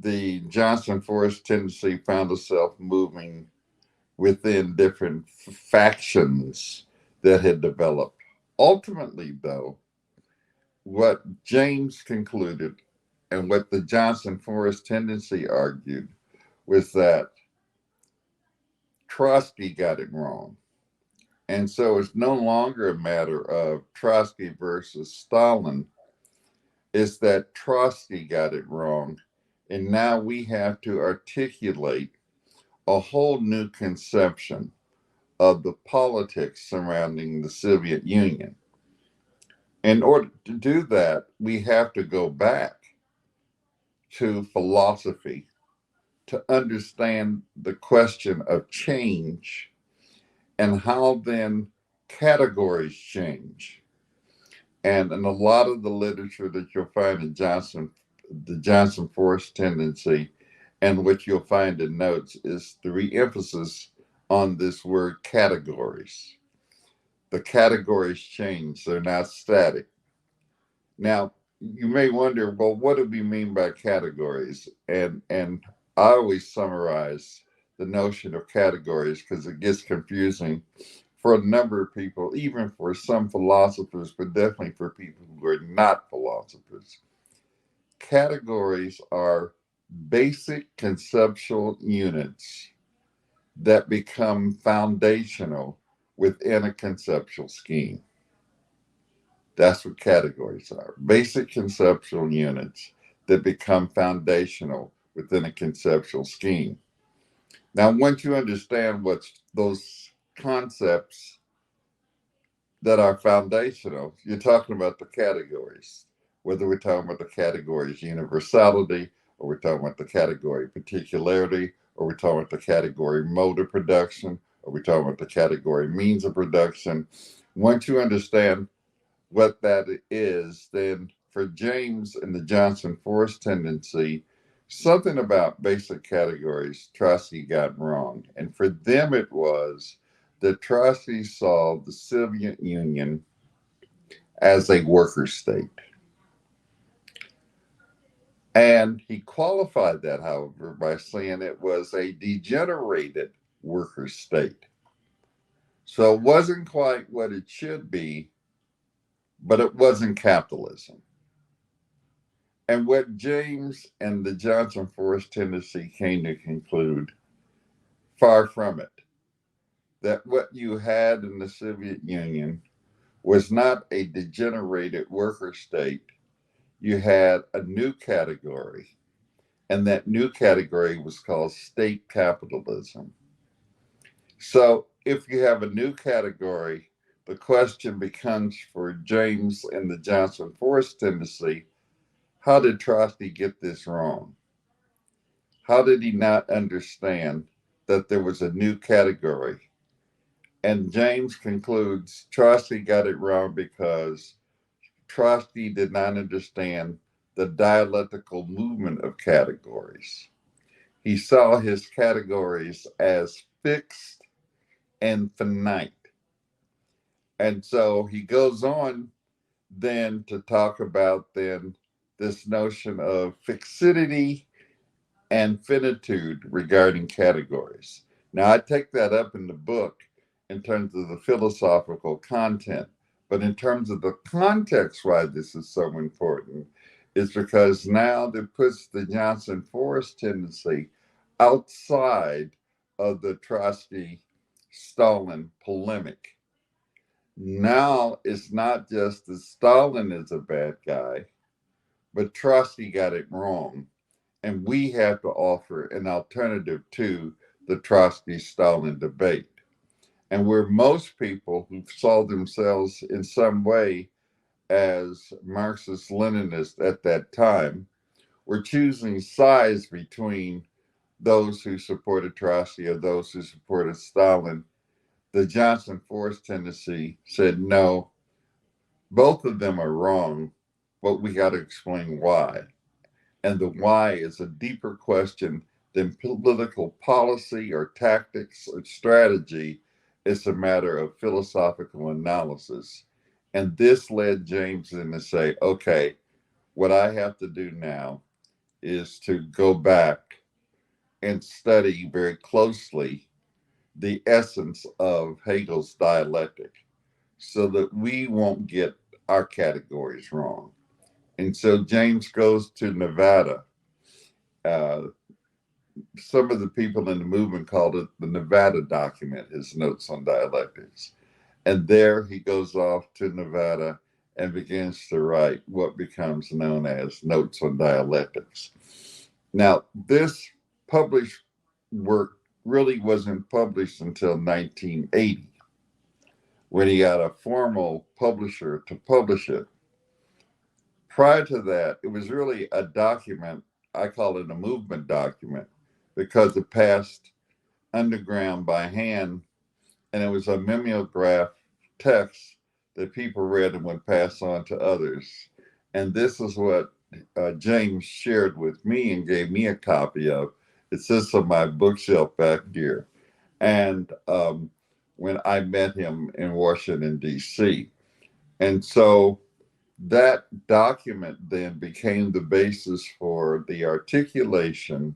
the Johnson Forrest tendency found itself moving within different factions that had developed. Ultimately, though, what James concluded and what the Johnson Forrest tendency argued was that Trotsky got it wrong. And so it's no longer a matter of Trotsky versus Stalin, it's that Trotsky got it wrong. And now we have to articulate a whole new conception of the politics surrounding the Soviet Union. In order to do that, we have to go back to philosophy to understand the question of change and how then categories change. And in a lot of the literature that you'll find in the Johnson Forest tendency, and what you'll find in notes, is the re-emphasis on this word categories. The categories change, they're not static. Now, you may wonder, well, what do we mean by categories? And I always summarize the notion of categories because it gets confusing for a number of people, even for some philosophers, but definitely for people who are not philosophers. Categories are basic conceptual units that become foundational within a conceptual scheme. That's what categories are, basic conceptual units that become foundational within a conceptual scheme. Now, once you understand what those concepts that are foundational, you're talking about the categories, whether we're talking about the categories universality, or we're talking about the category particularity, or we're talking about the category mode of production, or we're talking about the category means of production. Once you understand what that is, then for James and the Johnson Forest tendency, something about basic categories Trotsky got wrong. And for them, it was that Trotsky saw the Soviet Union as a worker state. And he qualified that, however, by saying it was a degenerated worker state. So it wasn't quite what it should be, but it wasn't capitalism. And what James and the Johnson Forest tendency came to conclude, far from it, that what you had in the Soviet Union was not a degenerated worker state. You had a new category, and that new category was called state capitalism. So if you have a new category, the question becomes for James and the Johnson Forest tendency, how did Trotsky get this wrong? How did he not understand that there was a new category? And James concludes Trotsky got it wrong because Trotsky did not understand the dialectical movement of categories. He saw his categories as fixed and finite. And so he goes on then to talk about then this notion of fixity and finitude regarding categories. Now, I take that up in the book in terms of the philosophical content, but in terms of the context why this is so important is because now that puts the Johnson Forest tendency outside of the Trotsky Stalin polemic. Now it's not just that Stalin is a bad guy, but Trotsky got it wrong. And we have to offer an alternative to the Trotsky Stalin debate. And where most people who saw themselves in some way as Marxist Leninists at that time were choosing sides between those who supported Trotsky or those who supported Stalin, the Johnson Forest tendency said, no, both of them are wrong, but we got to explain why. And the why is a deeper question than political policy or tactics or strategy. It's a matter of philosophical analysis. And this led James in to say, okay, what I have to do now is to go back and study very closely the essence of Hegel's dialectic so that we won't get our categories wrong. And so James goes to Nevada. Uh, some of the people in the movement called it the Nevada document, his notes on dialectics. And there he goes off to Nevada and begins to write what becomes known as Notes on Dialectics. Now, this published work really wasn't published until 1980, when he got a formal publisher to publish it. prior to that, it was really a document. I call it a movement document because it passed underground by hand, and it was a mimeograph text that people read and would pass on to others. And this is what James shared with me and gave me a copy of. It sits on my bookshelf back here. And when I met him in Washington, D.C. And so that document then became the basis for the articulation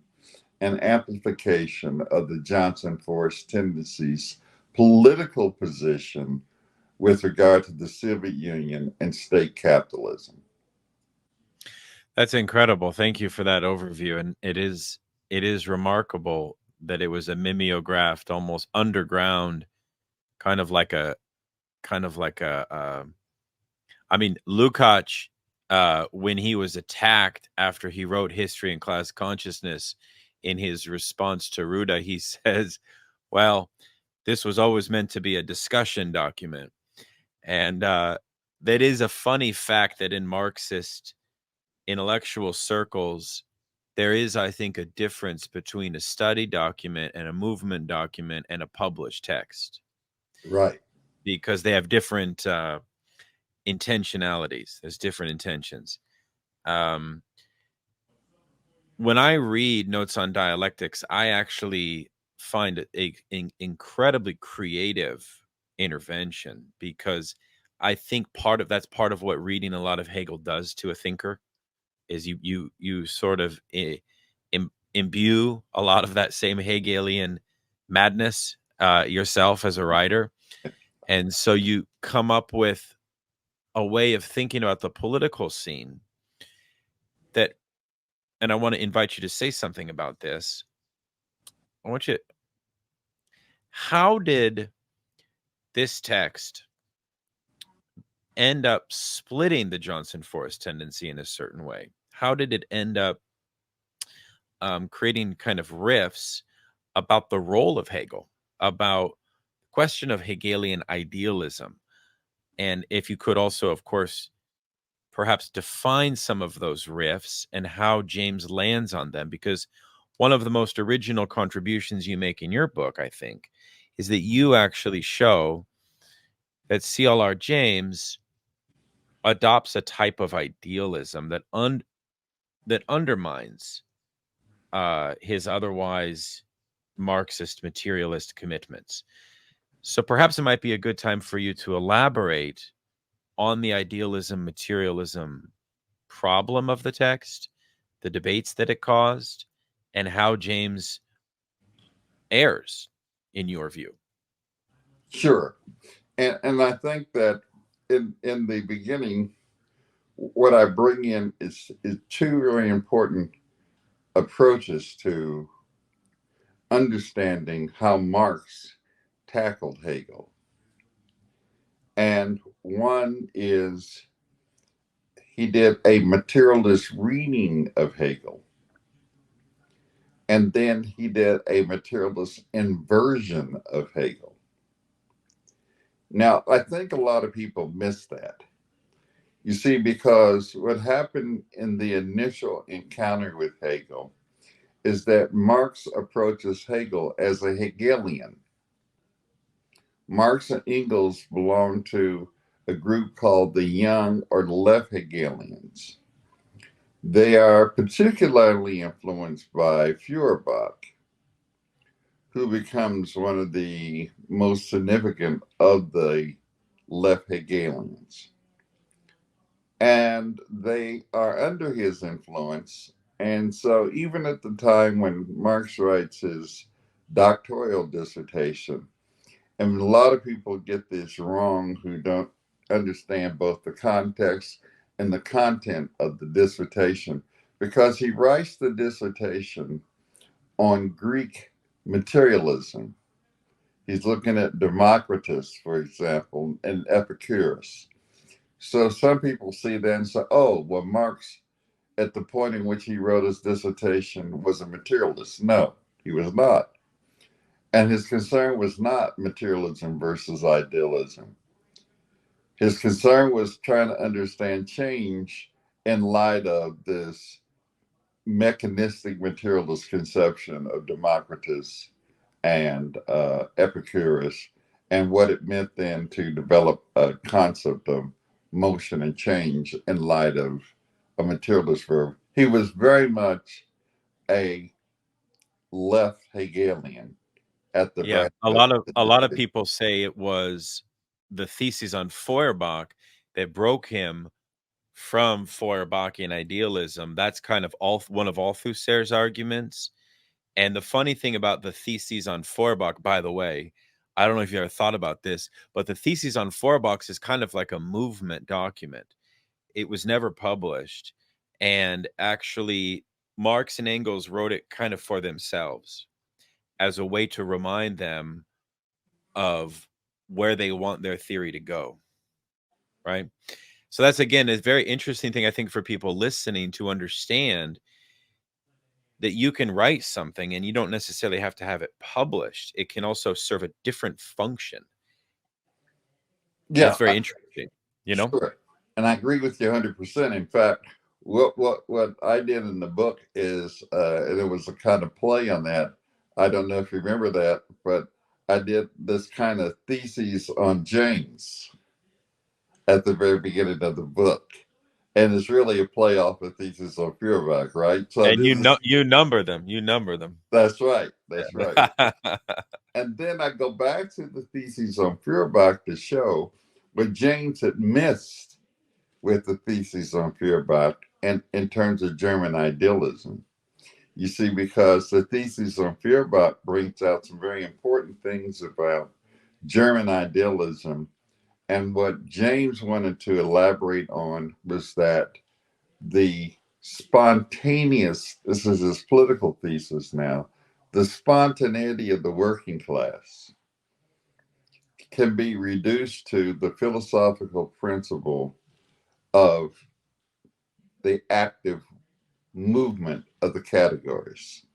and amplification of the Johnson Forest Tendencies political position with regard to the Soviet Union and state capitalism.
That's incredible. Thank you for that overview. And it is remarkable that it was a mimeographed, almost underground, kind of like a I mean, Lukács, when he was attacked after he wrote History and Class Consciousness, in his response to Ruda, he says, well, this was always meant to be a discussion document. And that is a funny fact that in Marxist intellectual circles, there is, I think, a difference between a study document and a movement document and a published text.
Right.
Because they have different intentionalities. There's different intentions. When I read Notes on Dialectics, I actually find it an incredibly creative intervention, because I think that's part of what reading a lot of Hegel does to a thinker, is you sort of imbue a lot of that same Hegelian madness yourself as a writer. And so you come up with a way of thinking about the political scene that, and I want to invite you to say something about this. How did this text end up splitting the Johnson Forest tendency in a certain way? How did it end up creating kind of riffs about the role of Hegel, about the question of Hegelian idealism? And if you could also, of course, perhaps define some of those riffs and how James lands on them, because one of the most original contributions you make in your book, I think, is that you actually show that C.L.R. James adopts a type of idealism that undermines his otherwise Marxist materialist commitments. So perhaps it might be a good time for you to elaborate on the idealism materialism problem of the text, the debates that it caused, and how James errs in your view.
Sure. And I think that in the beginning, what I bring in is two really important approaches to understanding how Marx tackled Hegel. And one is he did a materialist reading of Hegel. And then he did a materialist inversion of Hegel. Now, I think a lot of people miss that. You see, because what happened in the initial encounter with Hegel is that Marx approaches Hegel as a Hegelian. Marx and Engels belong to a group called the young or the left-Hegelians. They are particularly influenced by Feuerbach, who becomes one of the most significant of the left-Hegelians. And they are under his influence. And so even at the time when Marx writes his doctoral dissertation, and a lot of people get this wrong who don't understand both the context and the content of the dissertation, because he writes the dissertation on Greek materialism. He's looking at Democritus, for example, and Epicurus. So some people see that and say, oh, well, Marx, at the point in which he wrote his dissertation, was a materialist. No, he was not. And his concern was not materialism versus idealism. His concern was trying to understand change in light of this mechanistic materialist conception of Democritus and Epicurus, and what it meant then to develop a concept of motion and change in light of a materialist verb. He was very much a left Hegelian at the
Yeah,
very
a lot of people say it was the theses on Feuerbach that broke him from Feuerbachian idealism. That's kind of one of Althusser's arguments. And the funny thing about the theses on Feuerbach, by the way, I don't know if you ever thought about this, but the theses on Feuerbach is kind of like a movement document. It was never published. And actually, Marx and Engels wrote it kind of for themselves as a way to remind them of where they want their theory to go. Right. So that's, again, a very interesting thing, I think, for people listening to understand that you can write something and you don't necessarily have to have it published. It can also serve a different function. And
yeah,
it's very interesting, you know?
sure. And I agree with you 100%. In fact, what I did in the book is, and it was a kind of play on that. I don't know if you remember that, but I did this kind of thesis on James at the very beginning of the book. And it's really a play off a thesis on Feuerbach, right? So
And
this is,
you number them. You number them.
that's right. That's right. And then I go back to the thesis on Feuerbach to show what James had missed with the thesis on Feuerbach and in terms of German idealism. You see, because the thesis on Feuerbach brings out some very important things about German idealism. And what James wanted to elaborate on was that the spontaneous, this is his political thesis now, the spontaneity of the working class can be reduced to the philosophical principle of the active movement of the categories.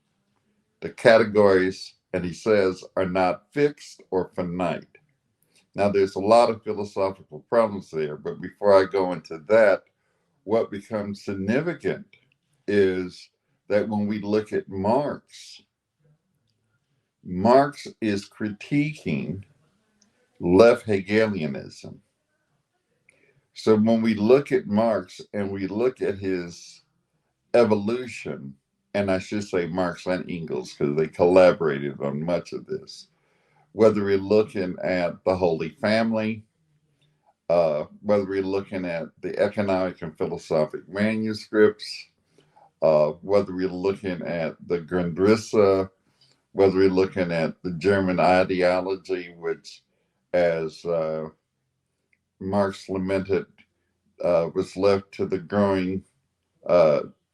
The categories, and he says, are not fixed or finite. Now, there's a lot of philosophical problems there, but before I go into that, what becomes significant is that when we look at Marx, Marx is critiquing left Hegelianism. So when we look at Marx and we look at his evolution, and I should say Marx and Engels because they collaborated on much of this, whether we're looking at the Holy Family, whether we're looking at the economic and philosophic manuscripts, whether we're looking at the Grundrisse, whether we're looking at the German ideology, which, as Marx lamented, was left to the growing,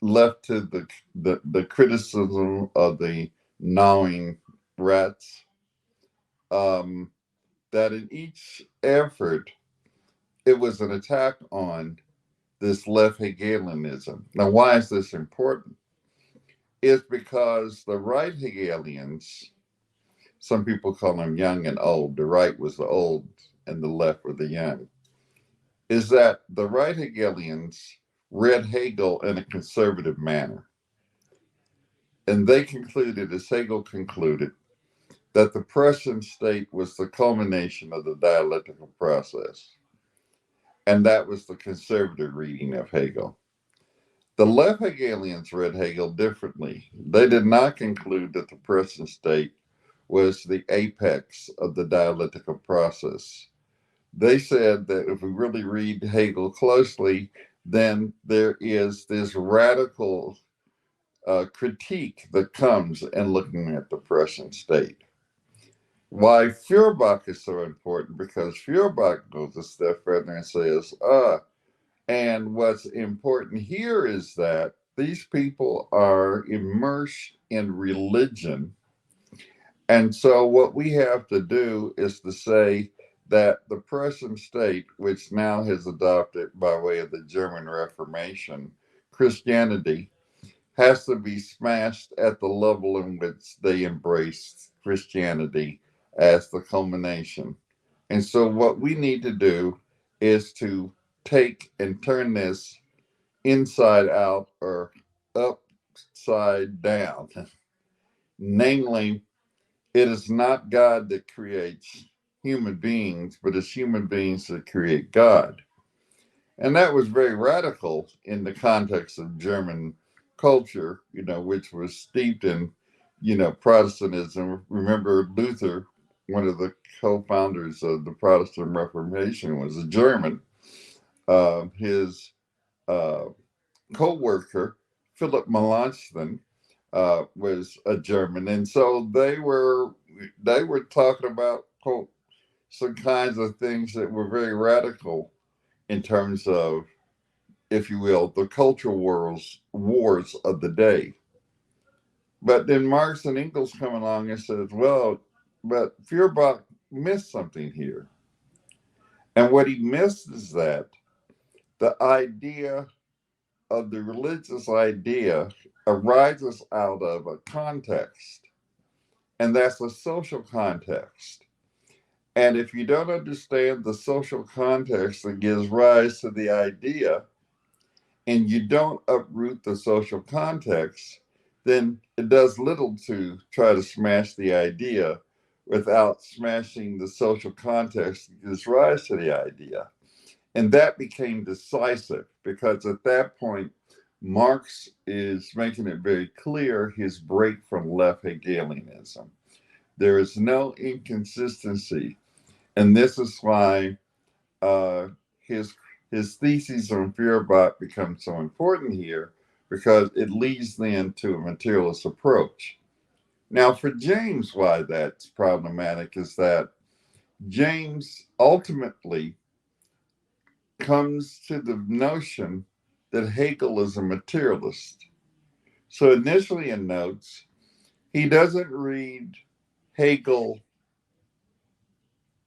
left to the criticism of the gnawing rats. That in each effort, it was an attack on this left Hegelianism. Now, why is this important? It's because the right Hegelians, some people call them young and old, the right was the old and the left were the young, is that the right Hegelians read Hegel in a conservative manner. And they concluded, as Hegel concluded, that the Prussian state was the culmination of the dialectical process. And that was the conservative reading of Hegel. The left Hegelians read Hegel differently. They did not conclude that the Prussian state was the apex of the dialectical process. They said that if we really read Hegel closely, then there is this radical critique that comes in looking at the Prussian state. Why Feuerbach is so important, because Feuerbach goes a step further and says, and what's important here is that these people are immersed in religion. And so what we have to do is to say that the Prussian state, which now has adopted by way of the German Reformation, Christianity, has to be smashed at the level in which they embraced Christianity as the culmination. And so what we need to do is to take and turn this inside out or upside down. Namely, it is not God that creates human beings, but it's human beings that create God. And that was very radical in the context of German culture, which was steeped in, Protestantism. Remember, Luther, one of the co-founders of the Protestant Reformation, was a German. His uh, co-worker, Philip Melanchthon, was a German, and so they were talking about, quote, some kinds of things that were very radical in terms of, if you will, the cultural wars of the day. But then Marx and Engels come along and says, well, but Feuerbach missed something here. And what he missed is that the idea of the religious idea arises out of a context, and that's a social context. And if you don't understand the social context that gives rise to the idea, and you don't uproot the social context, then it does little to try to smash the idea without smashing the social context that gives rise to the idea. And that became decisive because at that point, Marx is making it very clear his break from left-Hegelianism. There is no inconsistency. And this is why his thesis on Feuerbach becomes so important here, because it leads then to a materialist approach. Now, for James, why that's problematic is that James ultimately comes to the notion that Hegel is a materialist. So initially in notes, he doesn't read Hegel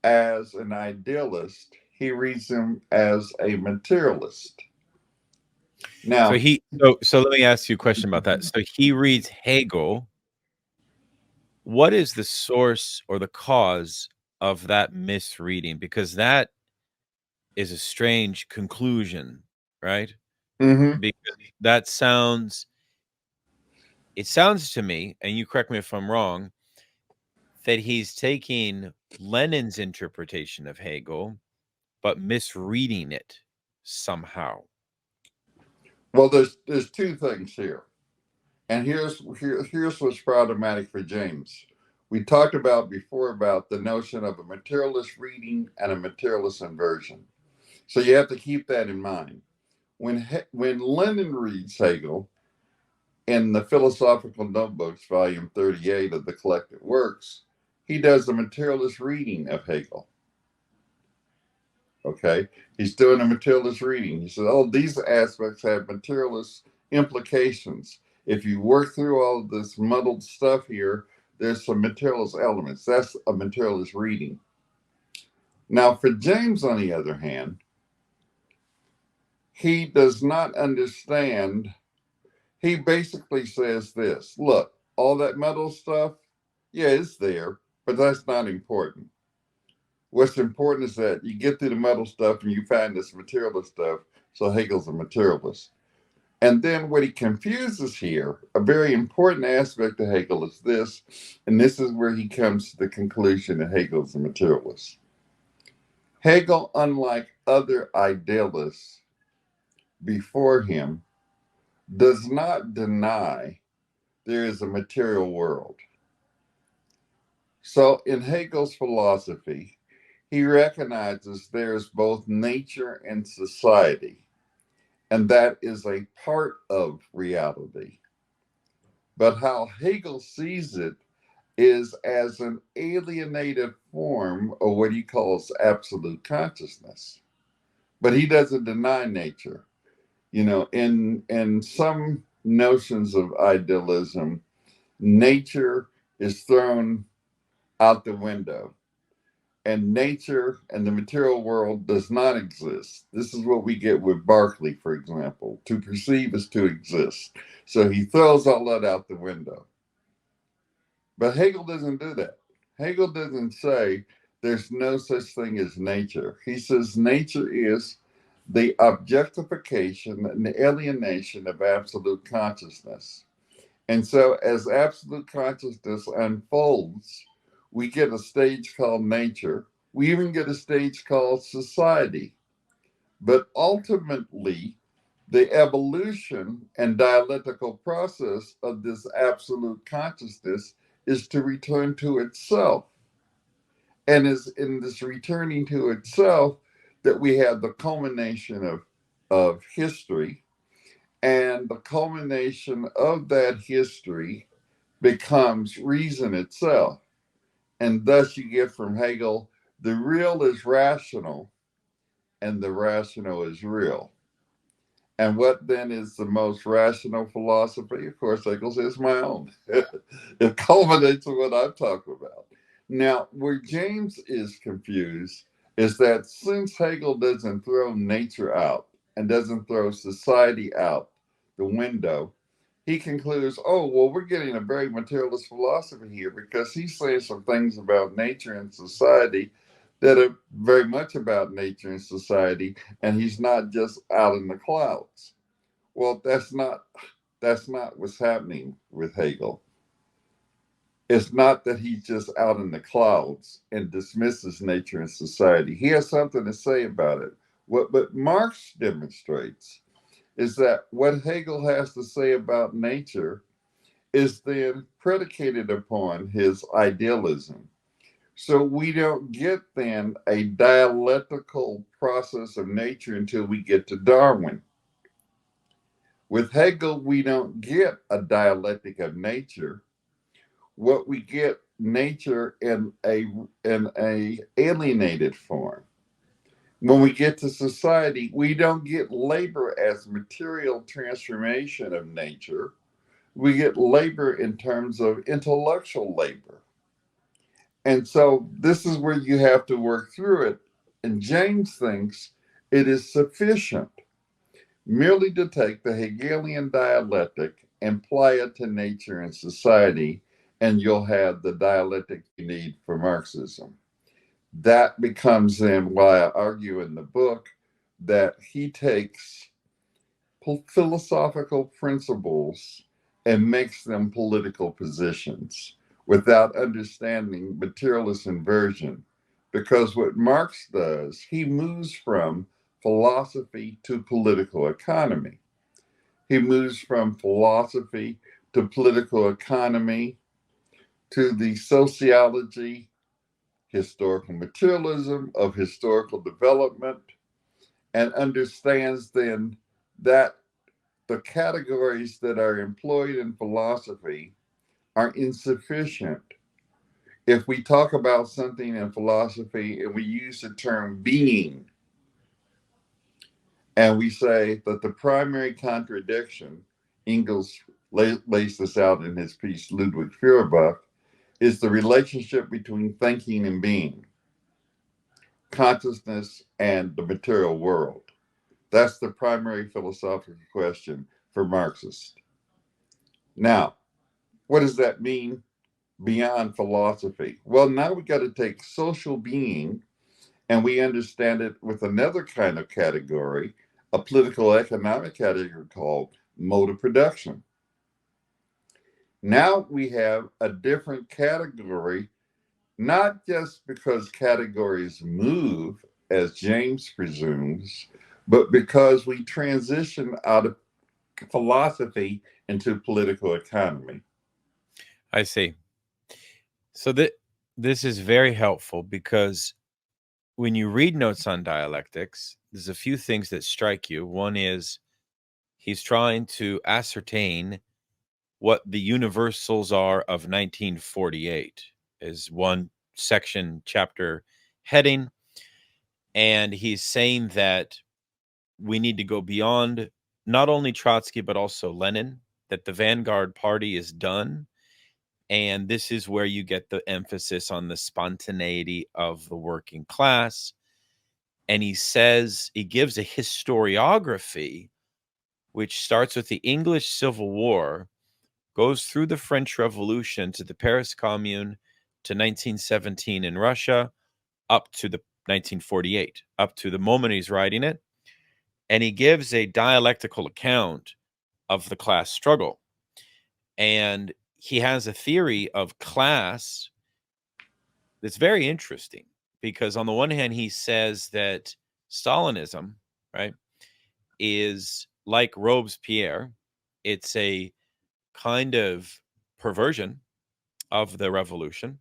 as an idealist, he reads him as a materialist. Now,
so let me ask you a question about that. So he reads Hegel. What is the source or the cause of that misreading? Because that is a strange conclusion, right? Because that sounds to me, and you correct me if I'm wrong, that he's taking Lenin's interpretation of Hegel, but misreading it somehow.
well, there's two things here, and here's what's problematic for James. We talked about before about the notion of a materialist reading and a materialist inversion. So you have to keep that in mind. When Lenin reads Hegel in the Philosophical Notebooks, volume 38 of the Collected Works, he does a materialist reading of Hegel. Okay, he's doing a materialist reading. He says, "Oh, these aspects have materialist implications. If you work through all of this muddled stuff here, there's some materialist elements." That's a materialist reading. Now, for James, on the other hand, he does not understand. He basically says this: look, all that metal stuff, yeah, it's there, but that's not important. What's important is that you get through the metal stuff and you find this materialist stuff. So Hegel's a materialist. And then what he confuses here, a very important aspect of Hegel is this, and this is where he comes to the conclusion that Hegel's a materialist. Hegel, unlike other idealists before him, does not deny there is a material world. So in Hegel's philosophy, he recognizes there's both nature and society, and that is a part of reality. But how Hegel sees it is as an alienated form of what he calls absolute consciousness. But he doesn't deny nature. In some notions of idealism, nature is thrown out the window, and nature and the material world does not exist. This is what we get with Berkeley, for example. To perceive is to exist. So he throws all that out the window. But Hegel doesn't do that. Hegel doesn't say there's no such thing as nature. He says nature is the objectification and the alienation of absolute consciousness. And so, as absolute consciousness unfolds, we get a stage called nature. We even get a stage called society. But ultimately, the evolution and dialectical process of this absolute consciousness is to return to itself. And is in this returning to itself that we have the culmination of history, and the culmination of that history becomes reason itself. And thus you get from Hegel, the real is rational and the rational is real. And what then is the most rational philosophy? Of course, Hegel says my own. It culminates in what I'm talking about. Now, where James is confused is that since Hegel doesn't throw nature out and doesn't throw society out the window, he concludes, oh, well, we're getting a very materialist philosophy here because he's saying some things about nature and society that are very much about nature and society, and he's not just out in the clouds. Well, that's not what's happening with Hegel. It's not that he's just out in the clouds and dismisses nature and society. He has something to say about it. What Marx demonstrates is that what Hegel has to say about nature is then predicated upon his idealism. So we don't get then a dialectical process of nature until we get to Darwin. With Hegel, we don't get a dialectic of nature. What we get nature in a alienated form. When we get to society, we don't get labor as material transformation of nature. We get labor in terms of intellectual labor. And so this is where you have to work through it. And James thinks it is sufficient merely to take the Hegelian dialectic and apply it to nature and society, and you'll have the dialectic you need for Marxism. That becomes then why I argue in the book that he takes philosophical principles and makes them political positions without understanding materialist inversion. Because what Marx does, he moves from philosophy to political economy. He moves from philosophy to political economy to the sociology, historical materialism of historical development, and understands then that the categories that are employed in philosophy are insufficient. If we talk about something in philosophy and we use the term being, and we say that the primary contradiction, Engels lays this out in his piece Ludwig Feuerbach, is the relationship between thinking and being, consciousness and the material world. That's the primary philosophical question for Marxists. Now, what does that mean beyond philosophy? Well, now we got to take social being and we understand it with another kind of category, a political economic category called mode of production. Now we have a different category, not just because categories move, as James presumes, but because we transition out of philosophy into political economy.
I see. So this is very helpful because when you read notes on dialectics, there's a few things that strike you. One is he's trying to ascertain what the universals are of 1948 is one section chapter heading. And he's saying that we need to go beyond not only Trotsky, but also Lenin, that the vanguard party is done. And this is where you get the emphasis on the spontaneity of the working class. And he says, he gives a historiography, which starts with the English Civil War, goes through the French Revolution to the Paris Commune to 1917 in Russia, up to the 1948, up to the moment he's writing it. and he gives a dialectical account of the class struggle. And he has a theory of class that's very interesting, because on the one hand, he says that Stalinism, right, is like Robespierre. It's a kind of perversion of the revolution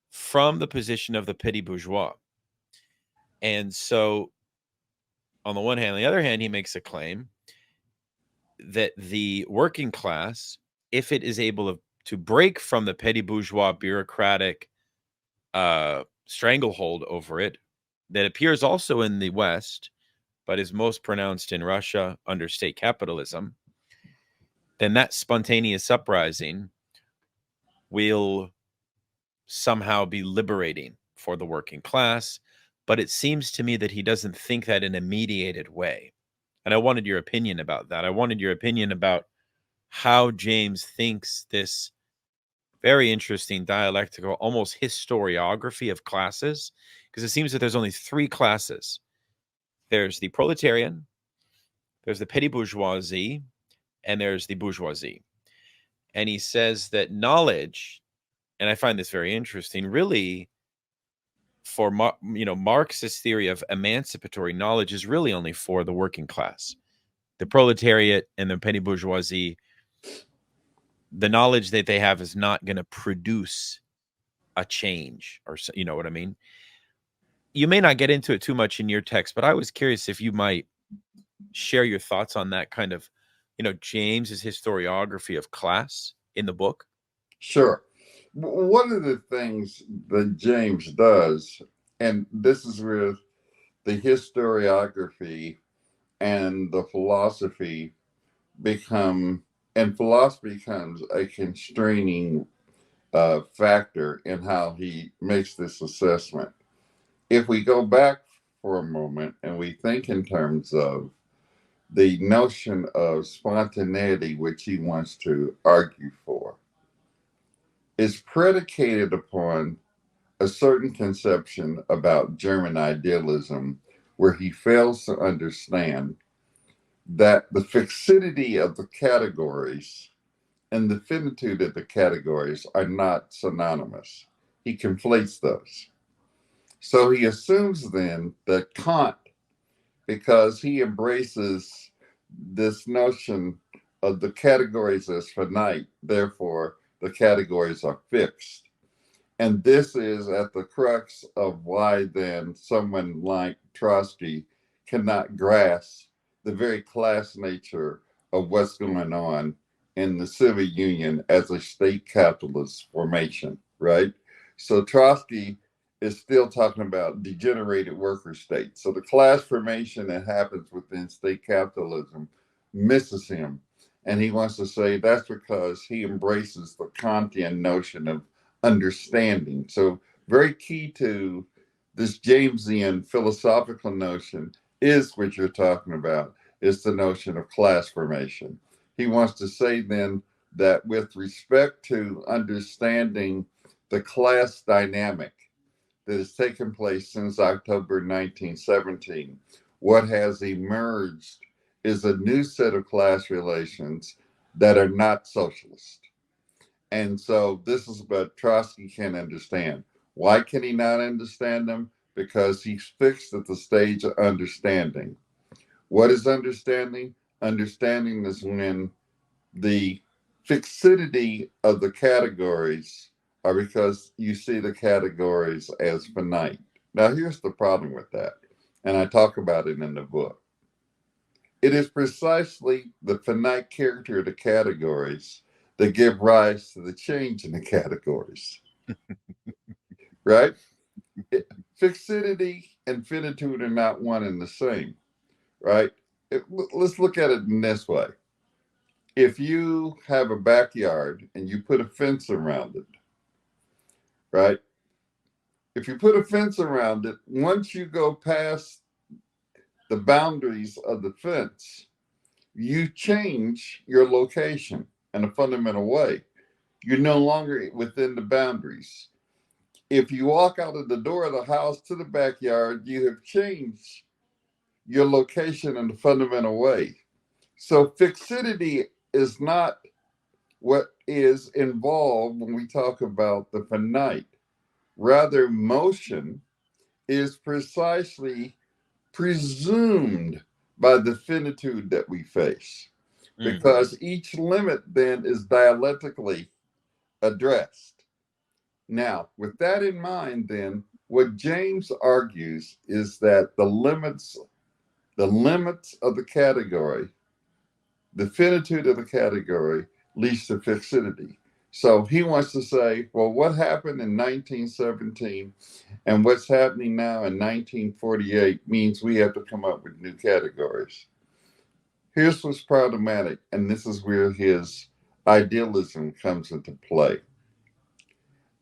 from the position of the petit bourgeois. And so, on the one hand, on the other hand, he makes a claim that the working class, if it is able to break from the petit bourgeois bureaucratic stranglehold over it, that appears also in the West, but is most pronounced in Russia under state capitalism, then that spontaneous uprising will somehow be liberating for the working class. But it seems to me that he doesn't think that in a mediated way. And I wanted your opinion about that. I wanted your opinion about how James thinks this very interesting dialectical, almost historiography of classes, because it seems that there's only three classes. There's the proletarian, there's the petty bourgeoisie, and there's the bourgeoisie. And he says that knowledge, and I find this very interesting, really, for Marxist theory of emancipatory knowledge is really only for the working class. The proletariat and the petty bourgeoisie, the knowledge that they have is not going to produce a change, or you know what I mean? You may not get into it too much in your text, but I was curious if you might share your thoughts on that kind of, James's historiography of class in the book.
Sure. One of the things that James does, and this is where the historiography and the philosophy become, and philosophy becomes a constraining factor in how he makes this assessment. If we go back for a moment and we think in terms of the notion of spontaneity, which he wants to argue for, is predicated upon a certain conception about German idealism, where he fails to understand that the fixity of the categories and the finitude of the categories are not synonymous. He conflates those. So he assumes then that Kant, because he embraces this notion of the categories as finite, therefore the categories are fixed. And this is at the crux of why then someone like Trotsky cannot grasp the very class nature of what's going on in the Soviet Union as a state capitalist formation, right? So Trotsky is still talking about degenerated worker states. So the class formation that happens within state capitalism misses him. And he wants to say that's because he embraces the Kantian notion of understanding. So very key to this Jamesian philosophical notion is what you're talking about, is the notion of class formation. He wants to say then that with respect to understanding the class dynamic that has taken place since October 1917, what has emerged is a new set of class relations that are not socialist. And so this is what Trotsky can't understand. Why can he not understand them? Because he's fixed at the stage of understanding. What is understanding? Understanding is when the fixity of the categories are because you see the categories as finite. Now, here's the problem with that, and I talk about it in the book. It is precisely the finite character of the categories that give rise to the change in the categories, right? Fixity and finitude are not one and the same, right? Let's look at it in this way. If you have a backyard and you put a fence around it, right? If you put a fence around it, once you go past the boundaries of the fence, you change your location in a fundamental way. You're no longer within the boundaries. If you walk out of the door of the house to the backyard, you have changed your location in a fundamental way. So fixity is not what is involved when we talk about the finite. Rather, motion is precisely presumed by the finitude that we face, because each limit then is dialectically addressed. Now, with that in mind, then, what James argues is that the limits of the category, the finitude of the category, leads to fixity. So he wants to say, well, what happened in 1917 and what's happening now in 1948 means we have to come up with new categories. Here's what's problematic, and this is where his idealism comes into play.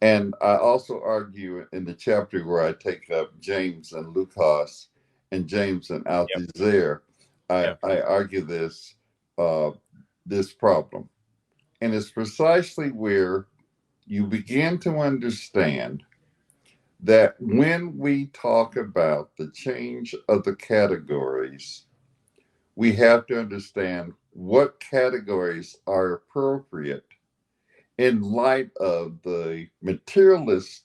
And I also argue in the chapter where I take up James and Lukács and James and Althusser, I argue this problem. And it's precisely where you begin to understand that when we talk about the change of the categories, we have to understand what categories are appropriate in light of the materialist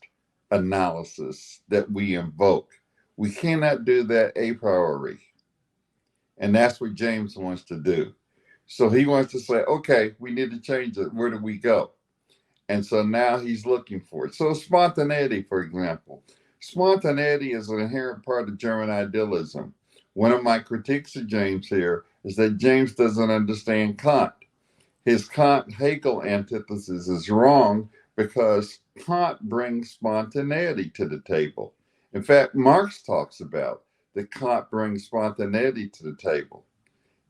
analysis that we invoke. We cannot do that a priori. And that's what James wants to do. So he wants to say, okay, we need to change it. Where do we go? And so now he's looking for it. So spontaneity, for example. Spontaneity is an inherent part of German idealism. One of my critiques of James here is that James doesn't understand Kant. His Kant-Hegel antithesis is wrong because Kant brings spontaneity to the table. In fact, Marx talks about that Kant brings spontaneity to the table.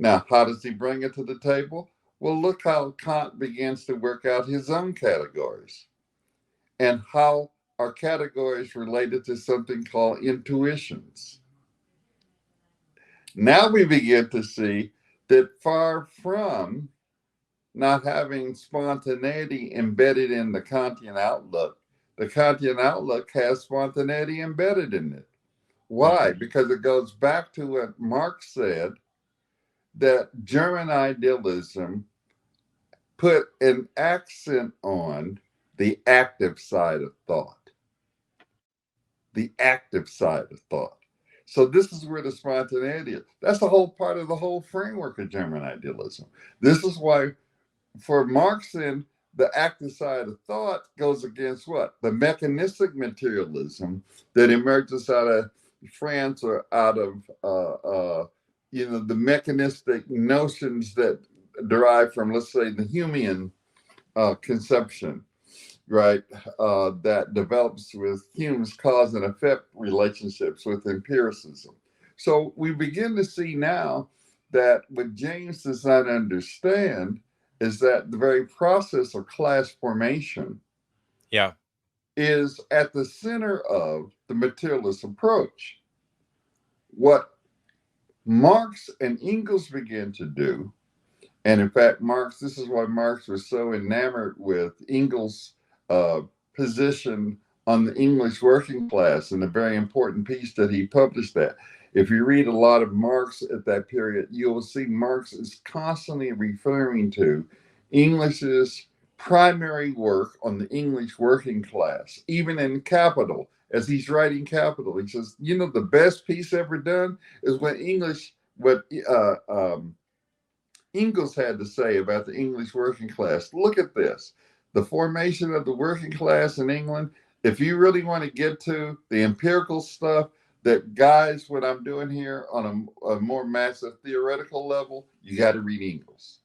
Now, how does he bring it to the table? Well, look how Kant begins to work out his own categories and how are categories related to something called intuitions. Now we begin to see that far from not having spontaneity embedded in the Kantian outlook, the Kantian outlook has spontaneity embedded in it. Why? Because it goes back to what Marx said, that German idealism put an accent on the active side of thought. The active side of thought. So this is where the spontaneity is. That's the whole part of the whole framework of German idealism. This is why, for Marx, then, the active side of thought goes against what? The mechanistic materialism that emerges out of France or out of the mechanistic notions that derive from, let's say, the Humean conception, right? That develops with Hume's cause and effect relationships with empiricism. So we begin to see now that what James does not understand is that the very process of class formation is at the center of the materialist approach. What Marx and Engels began to do, and in fact, this is why Marx was so enamored with Engels' position on the English working class and a very important piece that he published that. If you read a lot of Marx at that period, you'll see Marx is constantly referring to English's primary work on the English working class, even in Capital. As he's writing Capital, he says, the best piece ever done is what Engels had to say about the English working class. Look at this. The formation of the working class in England, if you really want to get to the empirical stuff that guides what I'm doing here on a more massive theoretical level, you got to read Engels.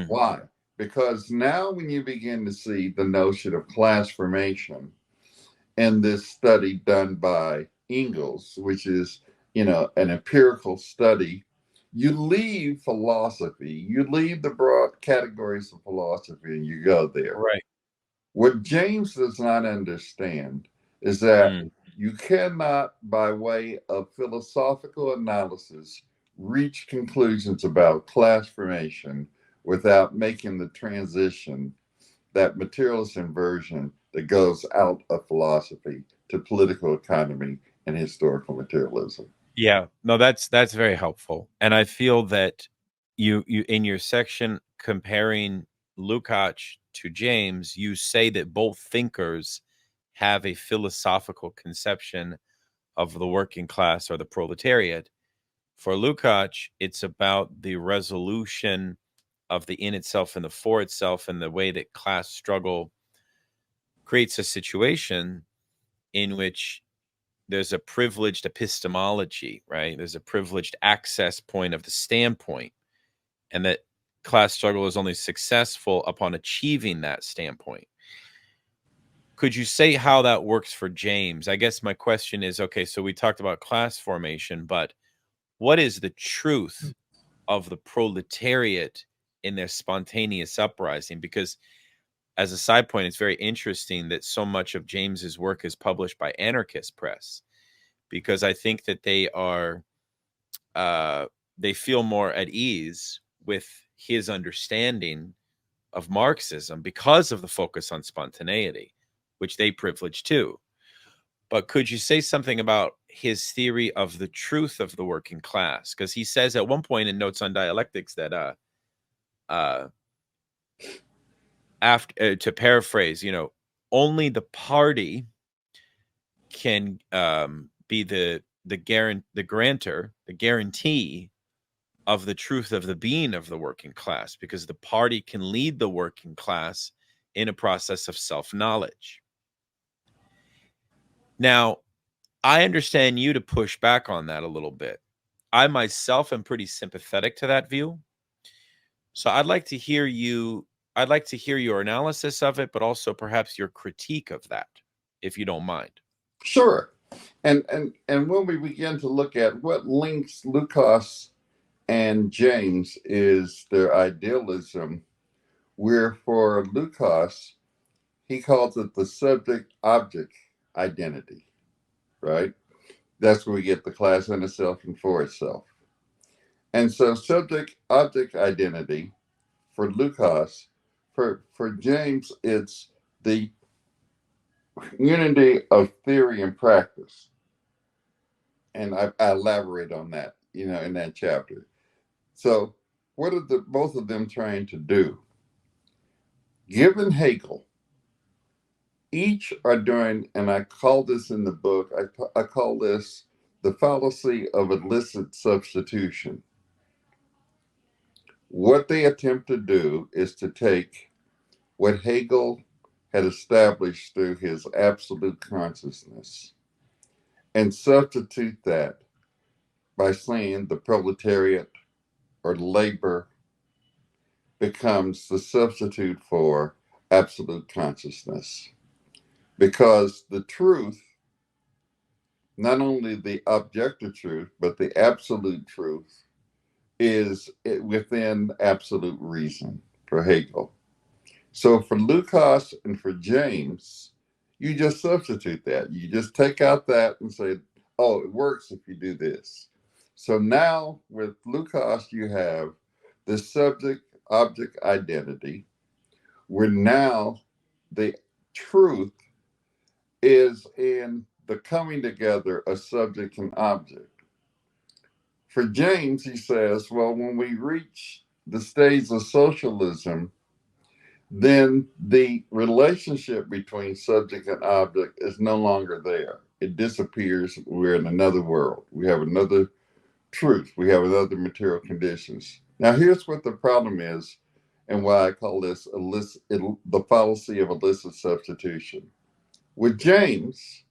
Why? Because now when you begin to see the notion of class formation in this study done by Engels, which is, an empirical study, you leave philosophy, you leave the broad categories of philosophy, and you go there.
Right.
What James does not understand is that you cannot, by way of philosophical analysis, reach conclusions about class formation without making the transition, that materialist inversion that goes out of philosophy to political economy and historical materialism.
Yeah, no, that's very helpful, and I feel that you in your section comparing Lukács to James, you say that both thinkers have a philosophical conception of the working class or the proletariat. For Lukács, it's about the resolution of the in itself and the for itself, and the way that class struggle creates a situation in which there's a privileged epistemology, right? There's a privileged access point of the standpoint, and that class struggle is only successful upon achieving that standpoint. Could you say how that works for James? I guess my question is, okay, so we talked about class formation, but what is the truth of the proletariat in their spontaneous uprising? Because as a side point, it's very interesting that so much of James's work is published by anarchist press, because I think that they feel more at ease with his understanding of Marxism because of the focus on spontaneity, which they privilege too. But could you say something about his theory of the truth of the working class? Because he says at one point in Notes on Dialectics that after to paraphrase, only the party can be the grantor, the guarantee of the truth of the being of the working class, because the party can lead the working class in a process of self-knowledge. Now, I understand you to push back on that a little bit. I myself am pretty sympathetic to that view. So I'd like to hear your analysis of it, but also perhaps your critique of that, if you don't mind.
Sure. And when we begin to look at what links Lukács and James is their idealism, where for Lukács, he calls it the subject object identity, right? That's where we get the class in itself and for itself. And so subject object identity for Lukács, for James, it's the unity of theory and practice. And I elaborate on that, in that chapter. So what are both of them trying to do? Given Hegel, each are doing, and I call this in the book, I call this the fallacy of illicit substitution. What they attempt to do is to take what Hegel had established through his absolute consciousness and substitute that by saying the proletariat or labor becomes the substitute for absolute consciousness. Because the truth, not only the objective truth, but the absolute truth, is within absolute reason for Hegel. So for Lukács and for James, you just substitute that. You just take out that and say, oh, it works if you do this. So now with Lukács, you have the subject object identity, where now the truth is in the coming together of subject and object. For James, he says, well, when we reach the stage of socialism, then the relationship between subject and object is no longer there. It disappears. We're in another world. We have another truth. We have other material conditions. Now, here's what the problem is, and why I call this the fallacy of illicit substitution. With James,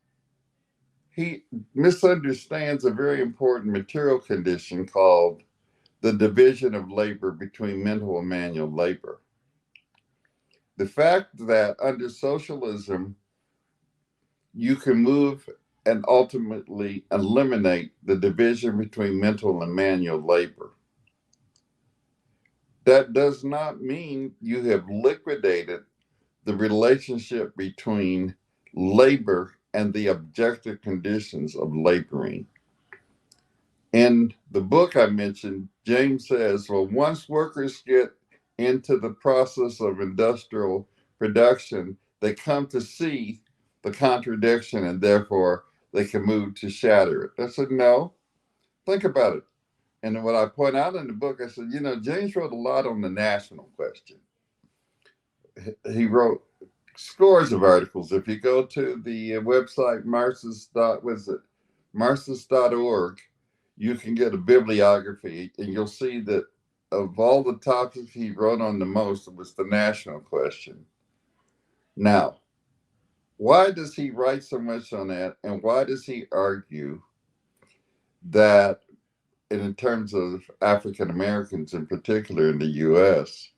he misunderstands a very important material condition called the division of labor between mental and manual labor. The fact that under socialism, you can move and ultimately eliminate the division between mental and manual labor. That does not mean you have liquidated the relationship between labor and the objective conditions of laboring. In the book I mentioned, James says, well, once workers get into the process of industrial production, they come to see the contradiction and therefore they can move to shatter it. I said, no, Think about it. And what I point out in the book, I said, James wrote a lot on the national question. He wrote scores of articles. If you go to the website Marxist.org, you can get a bibliography, and you'll see that of all the topics he wrote on the most, it was the national question. Now, why does he write so much on that, and why does he argue that, in terms of African Americans in particular in the U.S.,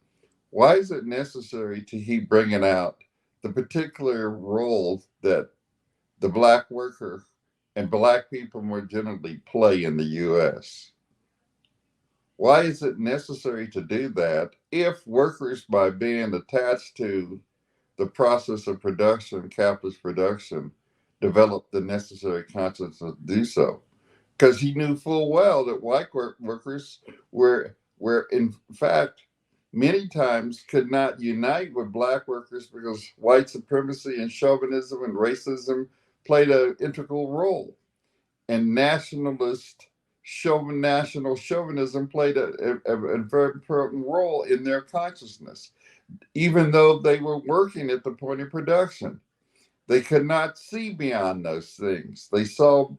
why is it necessary to keep bringing out the particular role that the Black worker and Black people more generally play in the U.S.? Why is it necessary to do that if workers, by being attached to the process of production, capitalist production, develop the necessary consciousness to do so? Because he knew full well that white workers were in fact many times could not unite with Black workers because white supremacy and chauvinism and racism played an integral role, and national chauvinism played a very important role in their consciousness, even though they were working at the point of production. They could not see beyond those things. They saw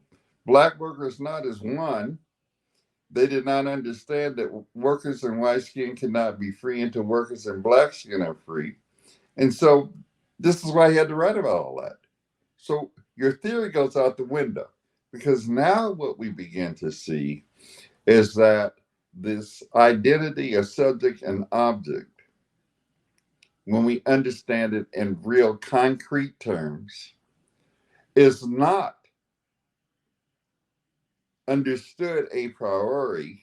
Black workers not as one. They did not understand that workers in white skin cannot be free until workers in Black skin are free. And so this is why he had to write about all that. So your theory goes out the window, because now what we begin to see is that this identity of subject and object, when we understand it in real concrete terms, is not understood a priori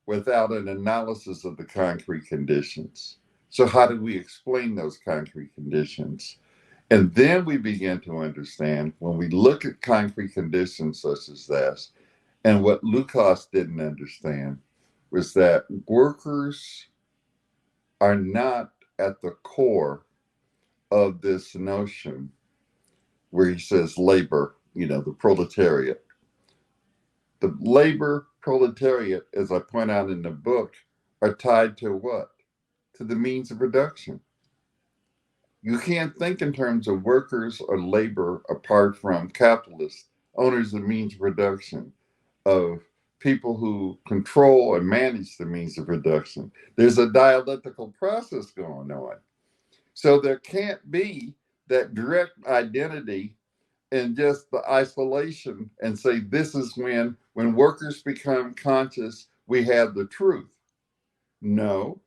without an analysis of the concrete conditions. So, how do we explain those concrete conditions? And then we begin to understand, when we look at concrete conditions such as this, and what Lukács didn't understand was that workers are not at the core of this notion where he says labor, the proletariat. The labor proletariat, as I point out in the book, are tied to what? To the means of production. You can't think in terms of workers or labor apart from capitalists, owners of means of production, of people who control and manage the means of production. There's a dialectical process going on. So there can't be that direct identity in just the isolation and say this is when workers become conscious, we have the truth. No.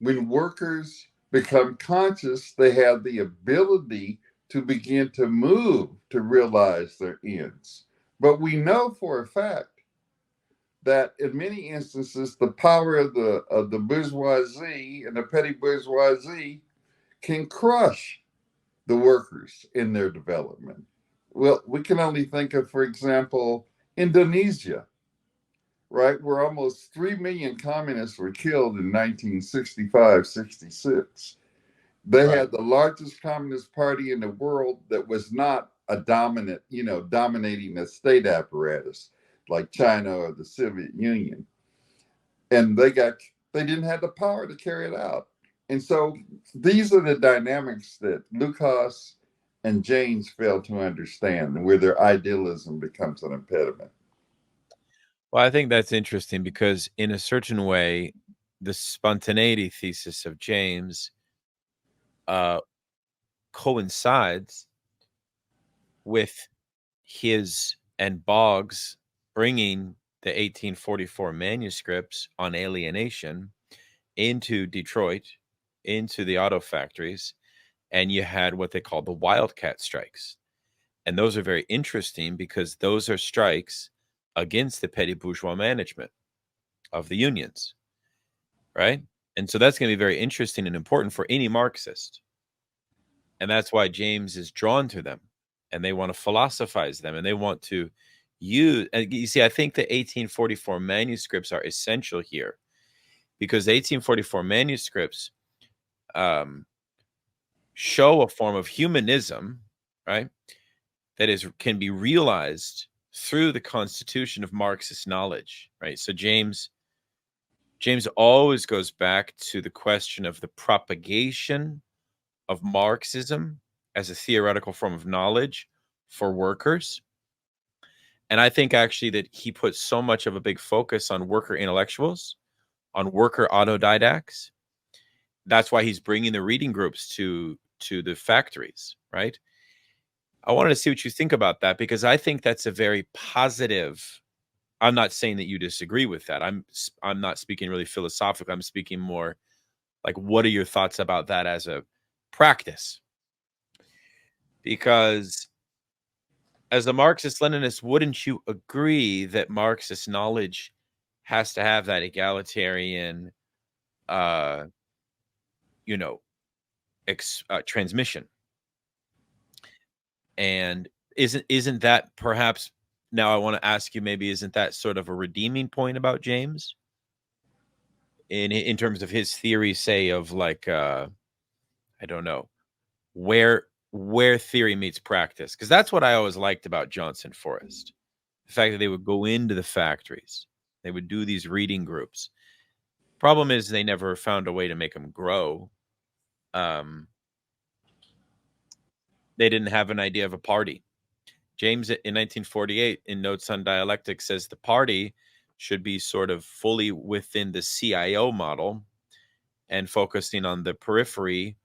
When workers become conscious, they have the ability to begin to move to realize their ends. But we know for a fact that in many instances, the power of the bourgeoisie and the petty bourgeoisie can crush the workers in their development. Well, we can only think of, for example, Indonesia, right? Where almost 3 million communists were killed in 1965-66. They
Right.
had the largest communist party in the world that was not a dominating the state apparatus like China or the Soviet Union. And they didn't have the power to carry it out. And so these are the dynamics that Lukács and James fail to understand, and where their idealism becomes an impediment.
Well, I think that's interesting because, in a certain way, the spontaneity thesis of James coincides with his and Boggs bringing the 1844 manuscripts on alienation into Detroit, into the auto factories, and you had what they call the wildcat strikes. And those are very interesting because those are strikes against the petty bourgeois management of the unions, right? And so that's going to be very interesting and important for any Marxist. And that's why James is drawn to them, and they want to philosophize them, and they want to use. And you see, I think the 1844 manuscripts are essential here, because the 1844 manuscripts show a form of humanism, right, that can be realized through the constitution of Marxist knowledge, right? So James always goes back to the question of the propagation of Marxism as a theoretical form of knowledge for workers. And I think actually that he puts so much of a big focus on worker intellectuals, on worker autodidacts. That's why he's bringing the reading groups to the factories, right? I wanted to see what you think about that, because I think that's a very positive. I'm not saying that you disagree with that. I'm not speaking really philosophical. I'm speaking more like, what are your thoughts about that as a practice? Because as a Marxist-Leninist, wouldn't you agree that Marxist knowledge has to have that egalitarian, uh, you know, transmission? And isn't that perhaps, now I want to ask you, maybe isn't that sort of a redeeming point about James in terms of his theory, say, of like, I don't know, where theory meets practice? Because that's what I always liked about Johnson Forrest. The fact that they would go into the factories, they would do these reading groups. Problem is they never found a way to make them grow. They didn't have an idea of a party. James in 1948 in Notes on Dialectics says the party should be sort of fully within the CIO model and focusing on the periphery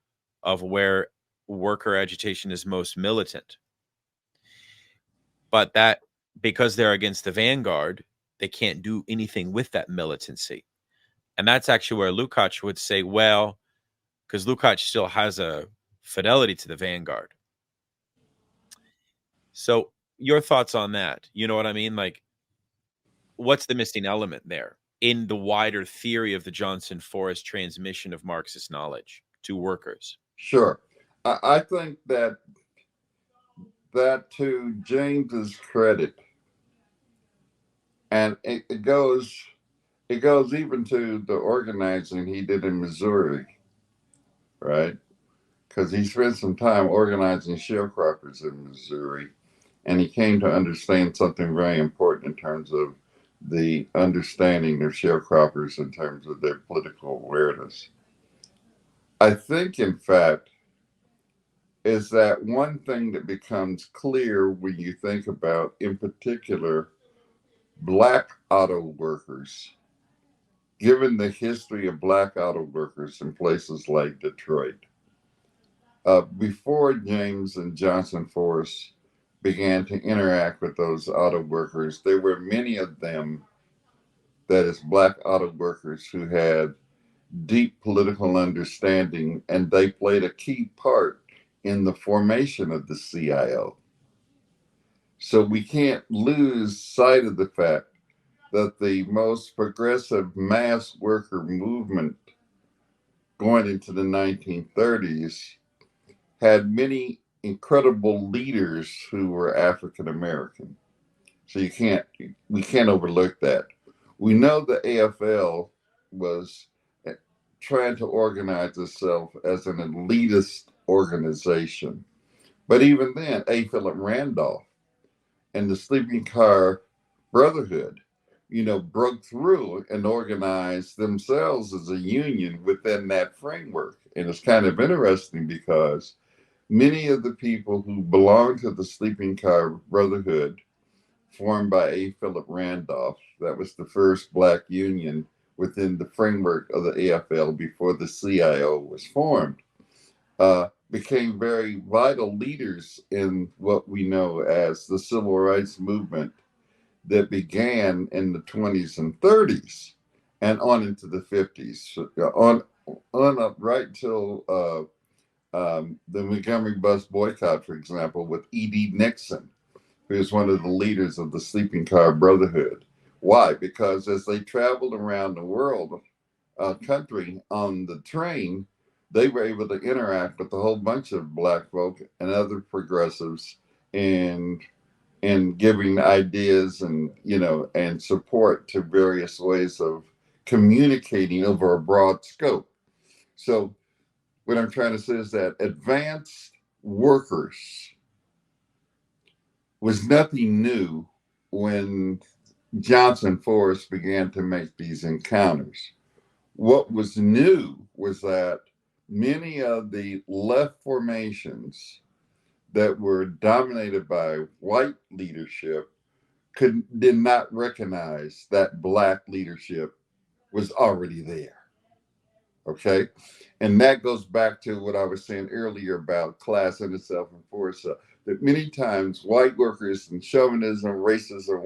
of where worker agitation is most militant. But that, because they're against the vanguard, they can't do anything with that militancy. And that's actually where Lukács would say, well, because Lukács still has a fidelity to the vanguard. So your thoughts on that? You know what I mean? Like, what's the missing element there in the wider theory of the Johnson Forrest transmission of Marxist knowledge to workers?
Sure. I think that to James's credit, and it goes even to the organizing he did in Missouri, right? Because he spent some time organizing sharecroppers in Missouri, and he came to understand something very important in terms of the understanding of sharecroppers in terms of their political awareness. I think, in fact, is that one thing that becomes clear when you think about, in particular, Black auto workers, given the history of Black auto workers in places like Detroit. Before James and Johnson Forrest began to interact with those auto workers, there were many of them, that is, Black auto workers, who had deep political understanding, and they played a key part in the formation of the CIO. So we can't lose sight of the fact that the most progressive mass worker movement going into the 1930s had many incredible leaders who were African American. So we can't overlook that. We know the AFL was trying to organize itself as an elitist organization. But even then, A. Philip Randolph and the Sleeping Car Brotherhood, broke through and organized themselves as a union within that framework. And it's kind of interesting because many of the people who belonged to the Sleeping Car Brotherhood, formed by A. Philip Randolph, that was the first Black union within the framework of the AFL before the CIO was formed, became very vital leaders in what we know as the civil rights movement that began in the 20s and 30s and on into the 50s, on up right till the Montgomery bus boycott, for example, with E.D. Nixon, who is one of the leaders of the Sleeping Car Brotherhood. Why? Because as they traveled around the world, country on the train, they were able to interact with a whole bunch of Black folk and other progressives in giving ideas and support to various ways of communicating over a broad scope. So what I'm trying to say is that advanced workers was nothing new when Johnson Forrest began to make these encounters. What was new was that many of the left formations that were dominated by white leadership did not recognize that Black leadership was already there. Okay. And that goes back to what I was saying earlier about class in itself and force. That many times white workers and chauvinism, racism,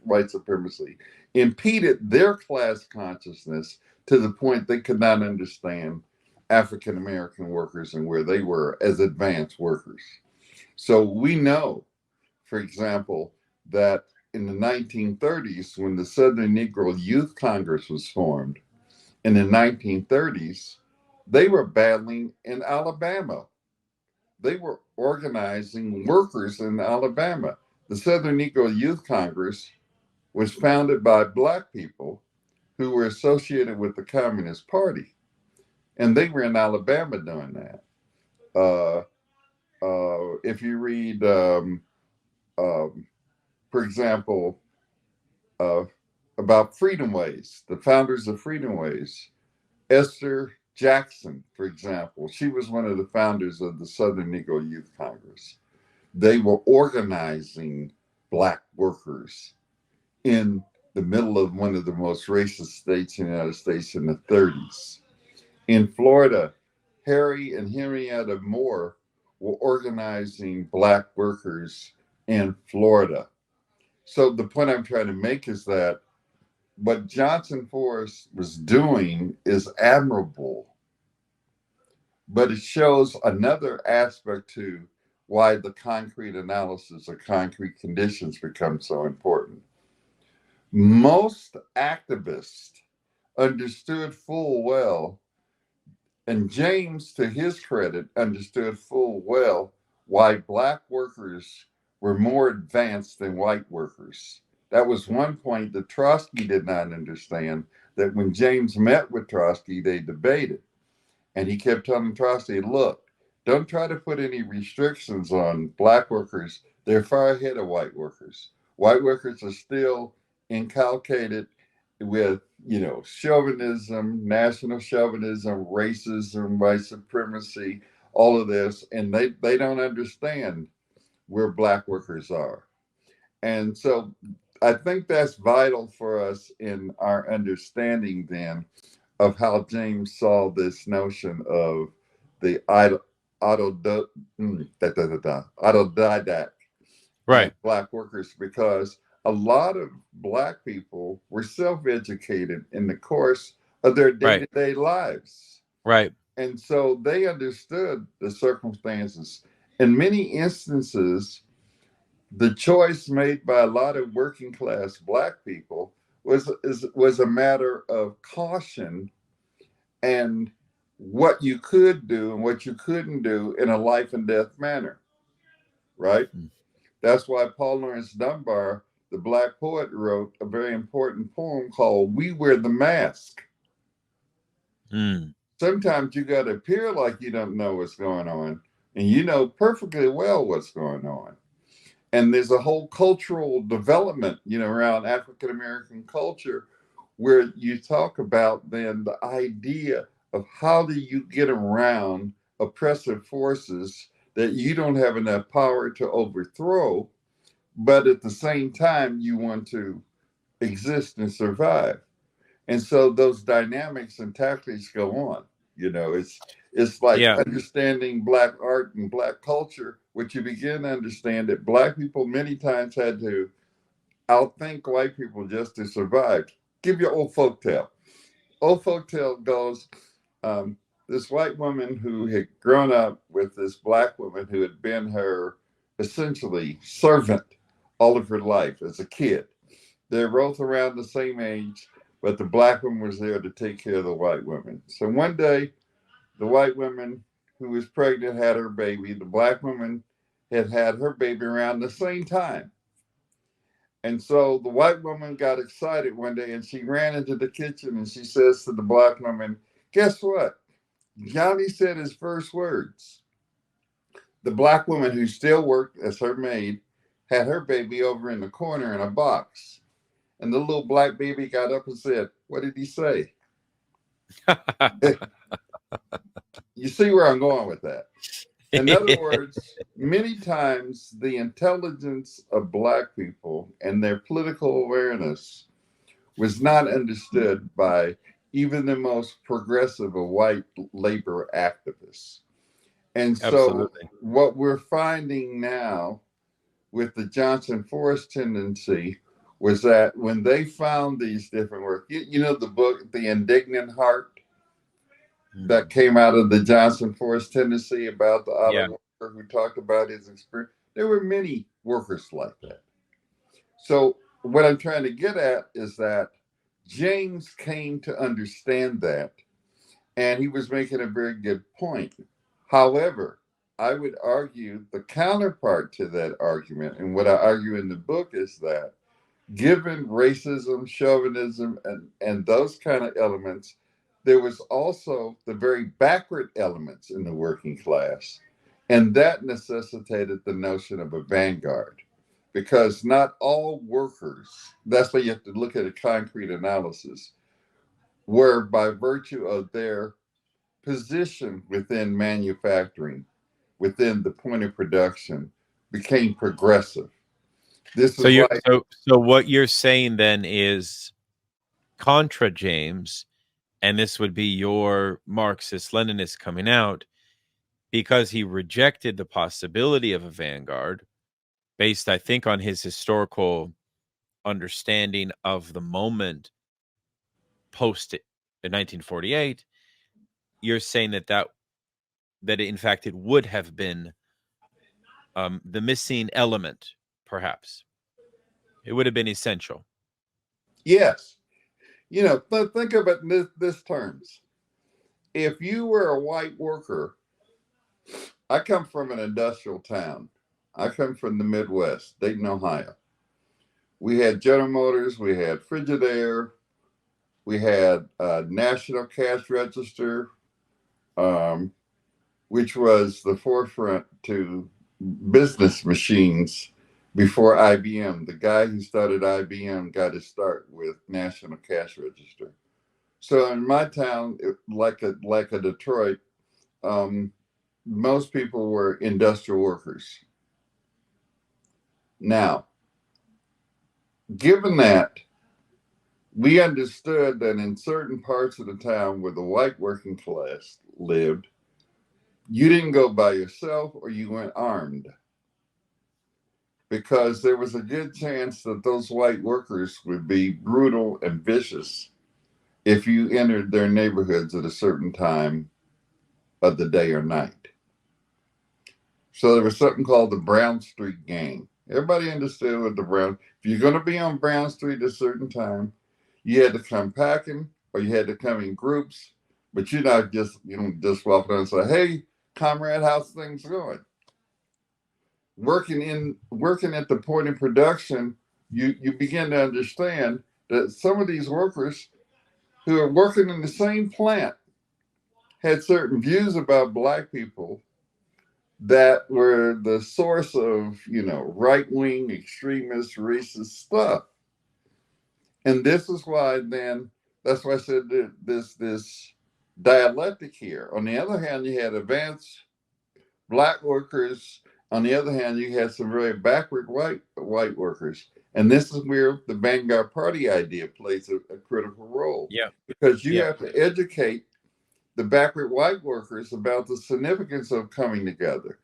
white supremacy impeded their class consciousness to the point they could not understand African American workers and where they were as advanced workers. So we know, for example, that in the 1930s, when the Southern Negro Youth Congress was formed, in the 1930s, they were battling in Alabama. They were organizing workers in Alabama. The Southern Negro Youth Congress was founded by Black people who were associated with the Communist Party, and they were in Alabama doing that. If you read, for example, about Freedom Ways, the founders of Freedom Ways, Esther Jackson, for example, she was one of the founders of the Southern Negro Youth Congress. They were organizing Black workers in the middle of one of the most racist states in the United States in the 30s. In Florida, Harry and Henrietta Moore were organizing Black workers in Florida. So the point I'm trying to make is that what Johnson Forrest was doing is admirable, but it shows another aspect to why the concrete analysis of concrete conditions becomes so important. Most activists understood full well, and James, to his credit, understood full well why Black workers were more advanced than white workers. That was one point that Trotsky did not understand, that when James met with Trotsky, they debated. And he kept telling Trotsky, look, don't try to put any restrictions on Black workers. They're far ahead of white workers. White workers are still inculcated with, chauvinism, national chauvinism, racism, white supremacy, all of this, and they don't understand where Black workers are. And so I think that's vital for us in our understanding then of how James saw this notion of the autodidact
Right.
Black workers, because a lot of Black people were self-educated in the course of their day-to-day lives.
Right.
And so they understood the circumstances. In many instances, the choice made by a lot of working class Black people was a matter of caution and what you could do and what you couldn't do in a life and death manner, right? That's why Paul Laurence Dunbar, the Black poet, wrote a very important poem called We Wear the Mask. Sometimes you got to appear like you don't know what's going on, and you know perfectly well what's going on. And there's a whole cultural development, around African American culture, where you talk about then the idea of how do you get around oppressive forces that you don't have enough power to overthrow, but at the same time you want to exist and survive. And so those dynamics and tactics go on. It's like understanding Black art and Black culture, which you begin to understand that Black people many times had to outthink white people just to survive. Give you an old folktale. Old folktale goes, this white woman who had grown up with this Black woman who had been her essentially servant all of her life as a kid. They're both around the same age, but the Black woman was there to take care of the white woman. So one day, the white woman who was pregnant had her baby. The Black woman had her baby around the same time. And so the white woman got excited one day and she ran into the kitchen and she says to the Black woman, guess what? Johnny said his first words. The Black woman, who still worked as her maid, had her baby over in the corner in a box. And the little black baby got up and said, "What did he say?" You see where I'm going with that? In other words, many times the intelligence of black people and their political awareness was not understood by even the most progressive of white labor activists. And so,
Absolutely.
what we're finding now with the Johnson Forest tendency was that when they found these different works, you know, the book, The Indignant Heart, that came out of the Johnson Forest tendency about the
Yeah.
auto worker who talked about his experience. There were many workers like that. So, what I'm trying to get at is that James came to understand that, and he was making a very good point. However, I would argue the counterpart to that argument, and what I argue in the book is that given racism, chauvinism, and those kind of elements, there was also the very backward elements in the working class. And that necessitated the notion of a vanguard. Because not all workers, that's why you have to look at a concrete analysis, were by virtue of their position within manufacturing, within the point of production, became progressive. This
So
is
you're
why,
so what you're saying then is contra James, and this would be your Marxist Leninist coming out because he rejected the possibility of a vanguard based, I think, on his historical understanding of the moment post 1948. You're saying that in fact it would have been the missing element, perhaps. It would have been essential.
yes, you know, think of it in this terms. If you were a white worker, I come from an industrial town. I come from the Midwest, Dayton, Ohio. We had General Motors, we had Frigidaire, we had National Cash Register, um, which was the forefront to business machines before IBM. The guy who started IBM got his start with National Cash Register. So in my town, like a Detroit, um, most people were industrial workers. Now, given that, we understood that in certain parts of the town where the white working class lived, you didn't go by yourself or you went armed because there was a good chance that those white workers would be brutal and vicious if you entered their neighborhoods at a certain time of the day or night. So there was something called the Brown Street Gang. Everybody understood what the Brown, if you're going to be on Brown Street at a certain time, you had to come packing or you had to come in groups, but you're not just, you know, just walk around and say, "Hey, comrade, how's things going?" Working at the point of production, you begin to understand that some of these workers who are working in the same plant had certain views about black people that were the source of, you know, right-wing extremist racist stuff. And this is why then, that's why I said that this dialectic here. On the other hand, you had advanced black workers. On the other hand, you had some very backward white workers. And this is where the vanguard party idea plays a critical role,
Yeah.
because you
Yeah.
have to educate the backward white workers about the significance of coming together.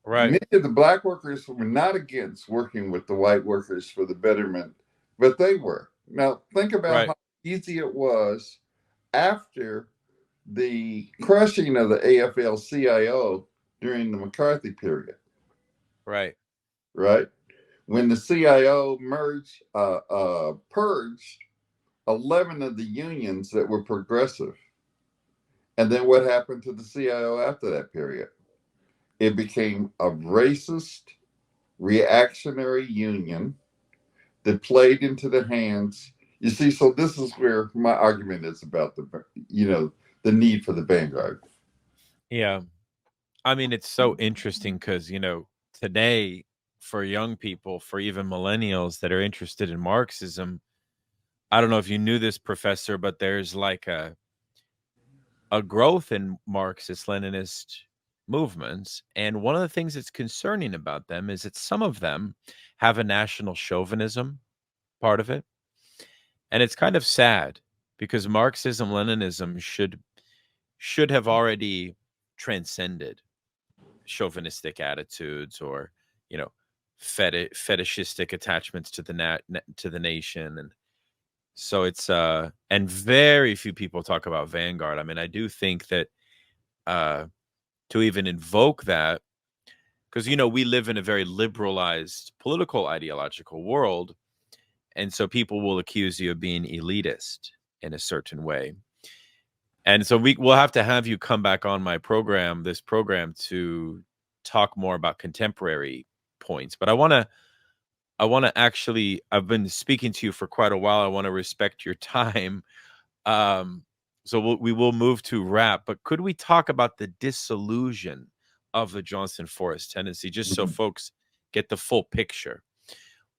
Right.
Many of the black workers were not against working with the white workers for the betterment, but they were. Now, think about
Right.
how easy it was after the crushing of the AFL CIO during the McCarthy period,
Right.
right? When the CIO purged 11 of the unions that were progressive. And then what happened to the CIO after that period? It became a racist, reactionary union that played into the hands. You see, so this is where my argument is about the need for the vanguard.
Yeah. I mean, it's so interesting because, today for young people, for even millennials that are interested in Marxism. I don't know if you knew this, Professor, but there's like a growth in Marxist Leninist movements. And one of the things that's concerning about them is that some of them have a national chauvinism part of it. And it's kind of sad because Marxism Leninism should have already transcended chauvinistic attitudes or, you know, fetishistic attachments to to the nation. And so it's and very few people talk about vanguard. I mean, I do think that to even invoke that, because we live in a very liberalized political ideological world, and so people will accuse you of being elitist in a certain way. And so we'll have to have you come back on this program, to talk more about contemporary points. But I want to actually, I've been speaking to you for quite a while. I want to respect your time. So we will move to wrap, but could we talk about the dissolution of the Johnson Forest tendency, just so folks get the full picture?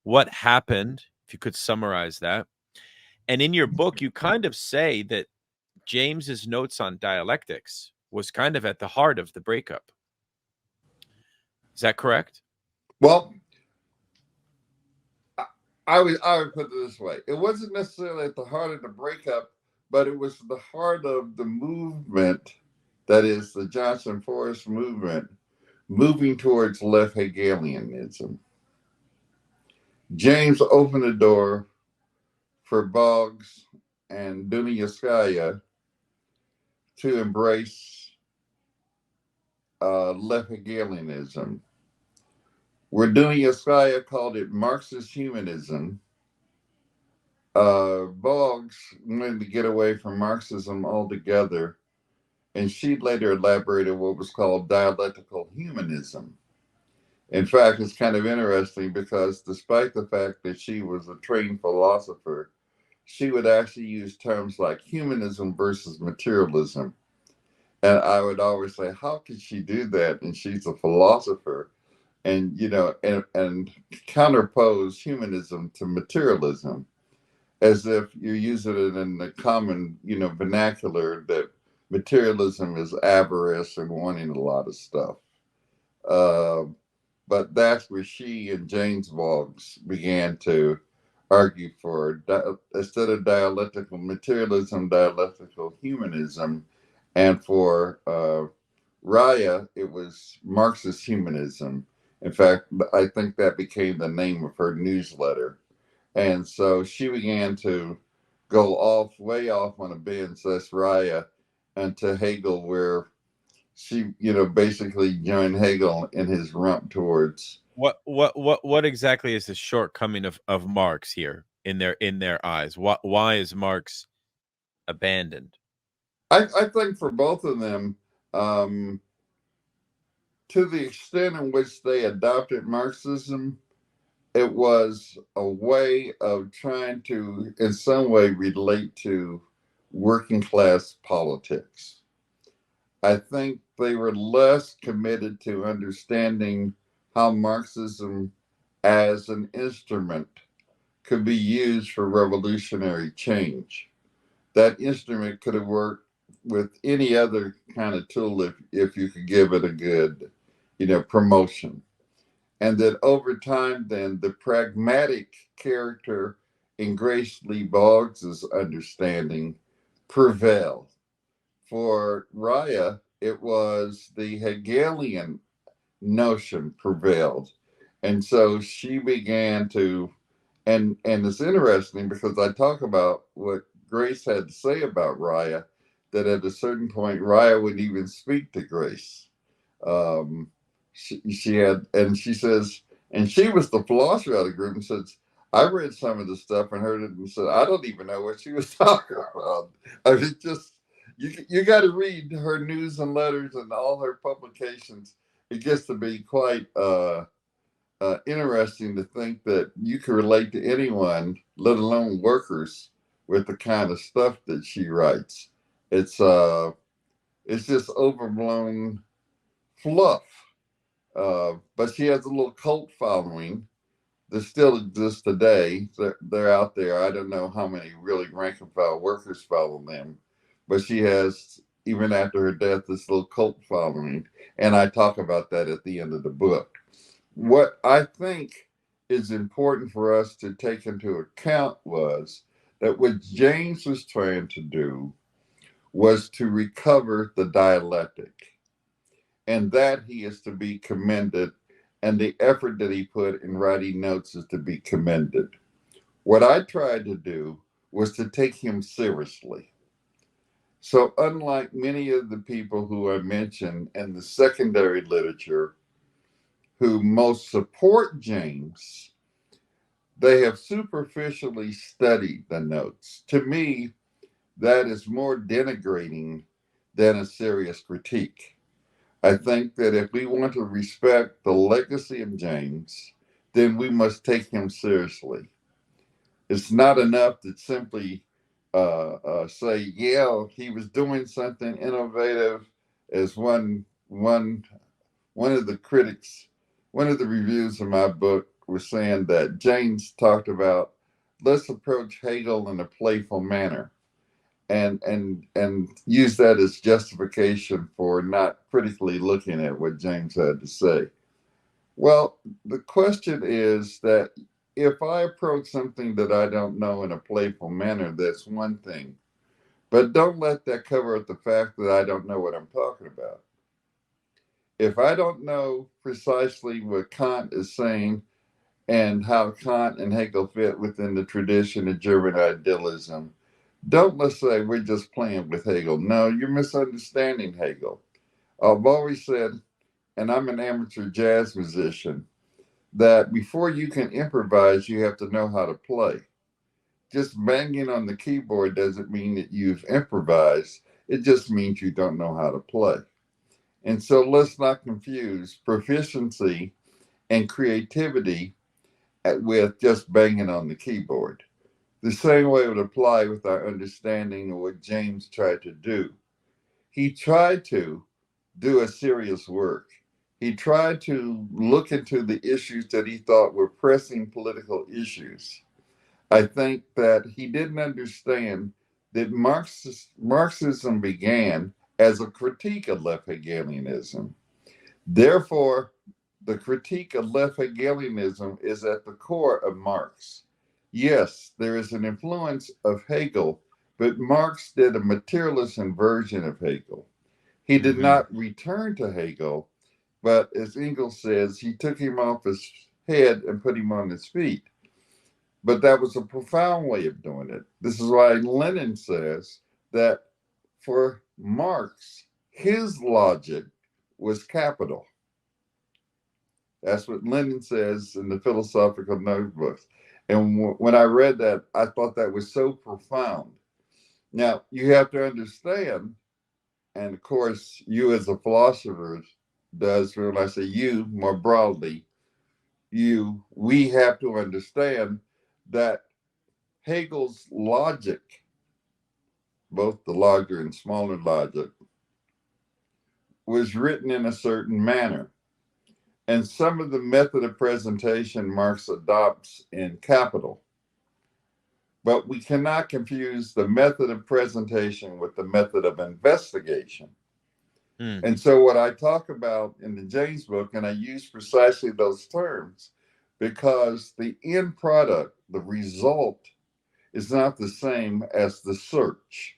What happened, if you could summarize that? And in your book, you kind of say that James's notes on dialectics was kind of at the heart of the breakup. Is that correct?
Well, I would put it this way. It wasn't necessarily at the heart of the breakup, but it was the heart of the movement, that is the Johnson Forest movement, moving towards left-Hegelianism. James opened the door for Boggs and Dunyaskaya to embrace left-Hegelianism, where Dunyaskaya called it Marxist humanism. Boggs wanted to get away from Marxism altogether, and she later elaborated what was called dialectical humanism. In fact, it's kind of interesting because despite the fact that she was a trained philosopher, she would actually use terms like humanism versus materialism. And I would always say, how could she do that? And she's a philosopher, and and counterpose humanism to materialism, as if you're using it in the common, vernacular, that materialism is avarice and wanting a lot of stuff. Uh, but that's where she and James Boggs began to argue for, instead of dialectical materialism, dialectical humanism. And for Raya, it was Marxist humanism. In fact, I think that became the name of her newsletter. And so she began to go way off on a bench, that's Raya, and to Hegel, where she, basically joined Hegel in his rump towards.
What exactly is the shortcoming of Marx here in their eyes? Why is Marx abandoned?
I think for both of them, to the extent in which they adopted Marxism, it was a way of trying to, in some way, relate to working class politics. I think they were less committed to understanding how Marxism as an instrument could be used for revolutionary change. That instrument could have worked with any other kind of tool if you could give it a good, promotion. And that over time, then the pragmatic character in Grace Lee Boggs's understanding prevailed. For Raya, it was the Hegelian notion prevailed. And so she began to, and it's interesting because I talk about what Grace had to say about Raya, that at a certain point, Raya would even speak to Grace. She had, and she says, and she was the philosopher of the group, and says, I read some of the stuff and heard it and said, I don't even know what she was talking about. I mean, just, you got to read her news and letters and all her publications. It gets to be quite interesting to think that you can relate to anyone, let alone workers, with the kind of stuff that she writes. It's just overblown fluff. But she has a little cult following that still exists today. They're out there. I don't know how many really rank and file workers follow them, but she has, even after her death, this little cult following. And I talk about that at the end of the book. What I think is important for us to take into account was that what James was trying to do was to recover the dialectic, and that he is to be commended, and the effort that he put in writing notes is to be commended. What I tried to do was to take him seriously. So, unlike many of the people who I mentioned in the secondary literature who most support James, they have superficially studied the notes. To me, that is more denigrating than a serious critique. I think that if we want to respect the legacy of James, then we must take him seriously. It's not enough to simply say, yeah, he was doing something innovative, as one of the critics, one of the reviews of my book was saying that James talked about, let's approach Hegel in a playful manner, and use that as justification for not critically looking at what James had to say. Well, the question is that if I approach something that I don't know in a playful manner, that's one thing. But don't let that cover up the fact that I don't know what I'm talking about. If I don't know precisely what Kant is saying and how Kant and Hegel fit within the tradition of German idealism, don't let's say we're just playing with Hegel. No, you're misunderstanding Hegel. I've always said, and I'm an amateur jazz musician, that before you can improvise, you have to know how to play. Just banging on the keyboard doesn't mean that you've improvised. It just means you don't know how to play. And so let's not confuse proficiency and creativity with just banging on the keyboard. The same way would apply with our understanding of what James tried to do. He tried to do a serious work. He tried to look into the issues that he thought were pressing political issues. I think that he didn't understand that Marxism began as a critique of left-Hegelianism. Therefore, the critique of left-Hegelianism is at the core of Marx. Yes, there is an influence of Hegel, but Marx did a materialist inversion of Hegel. He did not return to Hegel, but as Engels says, he took him off his head and put him on his feet. But that was a profound way of doing it. This is why Lenin says that for Marx, his logic was capital. That's what Lenin says in the philosophical notebooks. And when I read that, I thought that was so profound. Now, you have to understand, and of course, you as a philosopher does, when I say you more broadly, we have to understand that Hegel's logic, both the larger and smaller logic, was written in a certain manner. And some of the method of presentation Marx adopts in Capital. But we cannot confuse the method of presentation with the method of investigation. And so what I talk about in the James book, and I use precisely those terms, because the end product, the result, is not the same as the search.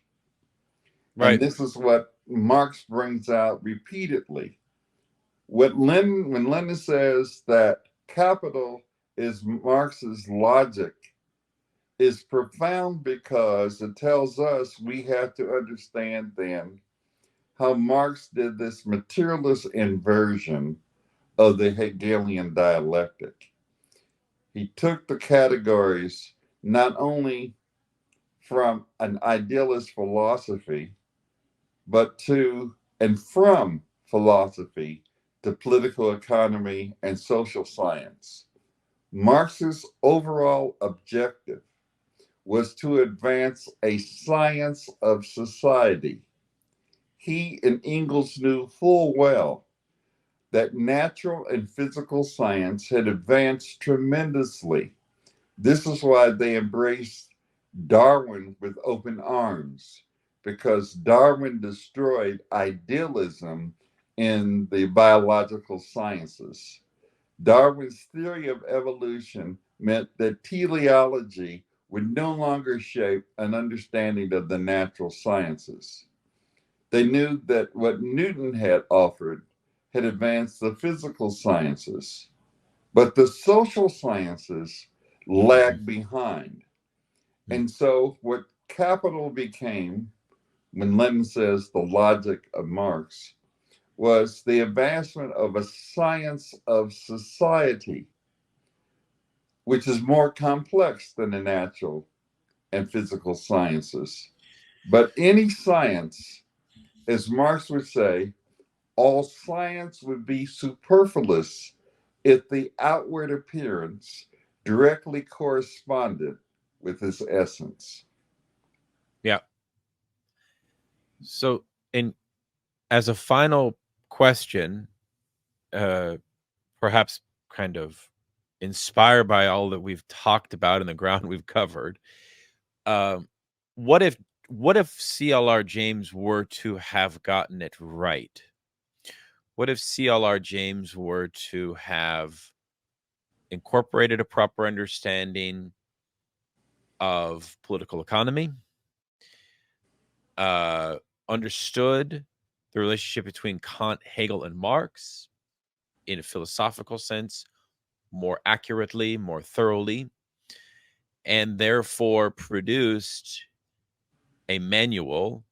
Right. And this is what Marx brings out repeatedly. When Lenin says that capital is Marx's logic, is profound because it tells us we have to understand then how Marx did this materialist inversion of the Hegelian dialectic. He took the categories not only from an idealist philosophy, but to and from philosophy to political economy and social science. Marx's overall objective was to advance a science of society. He and Engels knew full well that natural and physical science had advanced tremendously. This is why they embraced Darwin with open arms, because Darwin destroyed idealism in the biological sciences. Darwin's theory of evolution meant that teleology would no longer shape an understanding of the natural sciences. They knew that what Newton had offered had advanced the physical sciences, but the social sciences lagged behind. And so, what capital became, when Lenin says the logic of Marx, was the advancement of a science of society, which is more complex than the natural and physical sciences. But any science, as Marx would say, all science would be superfluous if the outward appearance directly corresponded with its essence.
Yeah. So, as a final question, perhaps kind of inspired by all that we've talked about and the ground we've covered, what if C.L.R. James were to have gotten it right? What if C.L.R. James were to have incorporated a proper understanding of political economy, understood the relationship between Kant, Hegel, and Marx in a philosophical sense more accurately, more thoroughly, and therefore produced a manual,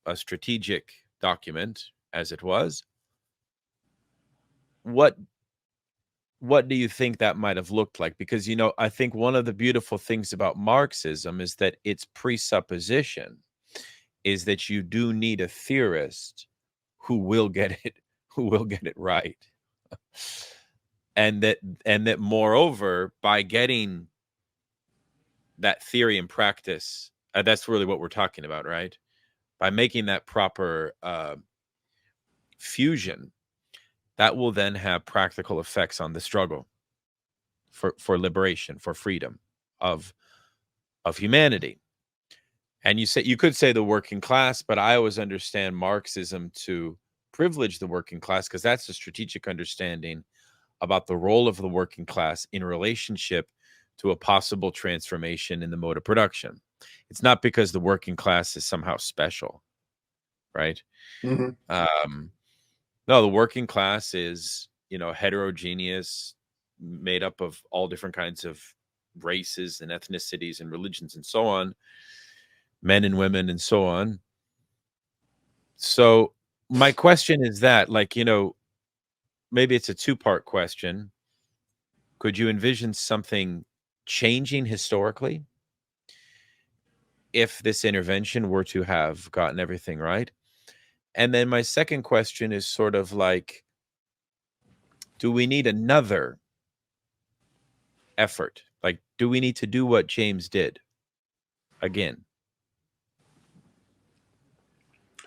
a strategic document, as it was? What do you think that might have looked like? Because, I think one of the beautiful things about Marxism is that its presupposition is that you do need a theorist who will get it right. And that moreover, by getting that theory and practice, that's really what we're talking about, right? By making that proper fusion, that will then have practical effects on the struggle for liberation, for freedom of humanity. And you could say the working class, but I always understand Marxism to privilege the working class, because that's a strategic understanding about the role of the working class in relationship to a possible transformation in the mode of production. It's not because the working class is somehow special, right?
Mm-hmm.
No, the working class is, heterogeneous, made up of all different kinds of races and ethnicities and religions and so on, men and women and so on. So my question is that, maybe it's a two-part question. Could you envision something changing historically if this intervention were to have gotten everything right? And then my second question is sort of like, do we need another effort? Like, do we need to do what James did again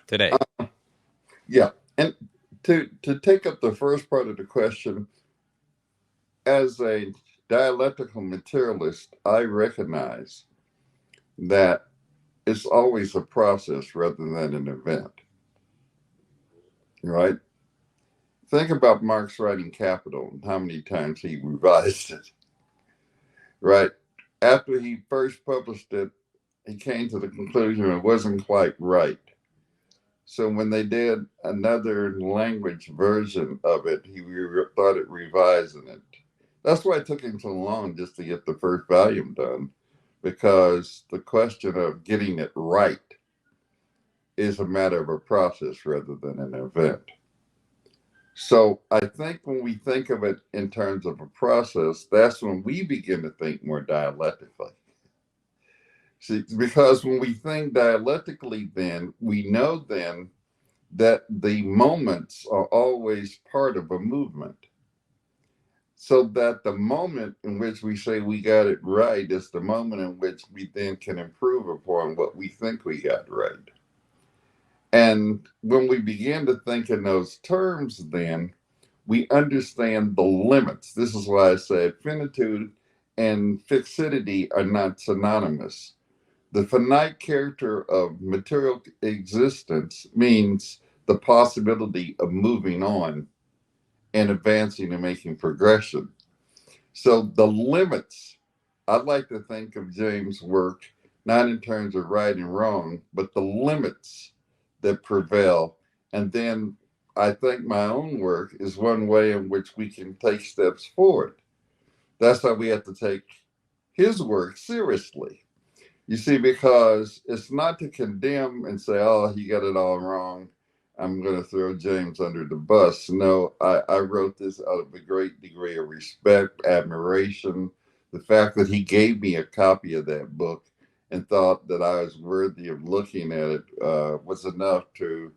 today?
Yeah. And to take up the first part of the question, as a dialectical materialist, I recognize that it's always a process rather than an event. Right? Think about Marx writing Capital and how many times he revised it. Right? After he first published it, he came to the conclusion it wasn't quite right. So when they did another language version of it, he started revising it. That's why it took him so long just to get the first volume done, because the question of getting it right is a matter of a process rather than an event. So I think when we think of it in terms of a process, that's when we begin to think more dialectically. See, because when we think dialectically, then we know then that the moments are always part of a movement. So that the moment in which we say we got it right is the moment in which we then can improve upon what we think we got right. And when we begin to think in those terms, then we understand the limits. This is why I said finitude and fixity are not synonymous. The finite character of material existence means the possibility of moving on and advancing and making progression. So the limits, I'd like to think of James' work not in terms of right and wrong, but the limits that prevail. And then I think my own work is one way in which we can take steps forward. That's why we have to take his work seriously. You see, because it's not to condemn and say, oh, he got it all wrong. I'm going to throw James under the bus. No, I wrote this out of a great degree of respect, admiration. The fact that he gave me a copy of that book and thought that I was worthy of looking at it was enough to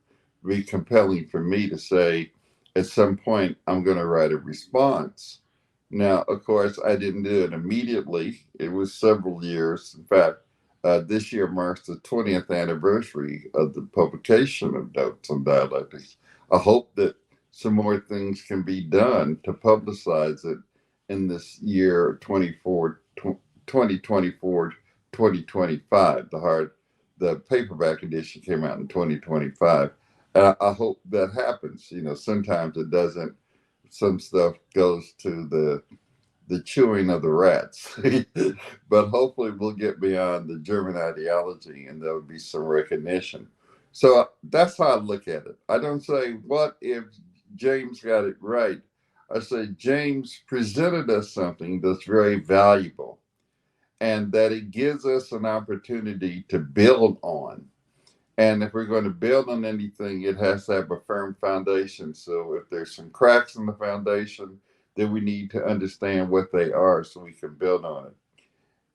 be compelling for me to say, at some point, I'm going to write a response. Now, of course, I didn't do it immediately. It was several years. In fact, this year marks the 20th anniversary of the publication of Notes on Dialectics. I hope that some more things can be done to publicize it in this year 2024, 2025. The paperback edition came out in 2025. And I hope that happens. You know, sometimes it doesn't. Some stuff goes to the chewing of the rats. But hopefully we'll get beyond the German ideology and there will be some recognition. So that's how I look at it. I don't say, what if James got it right? I say, James presented us something that's very valuable and that it gives us an opportunity to build on. And if we're going to build on anything, it has to have a firm foundation. So if there's some cracks in the foundation, then we need to understand what they are so we can build on it.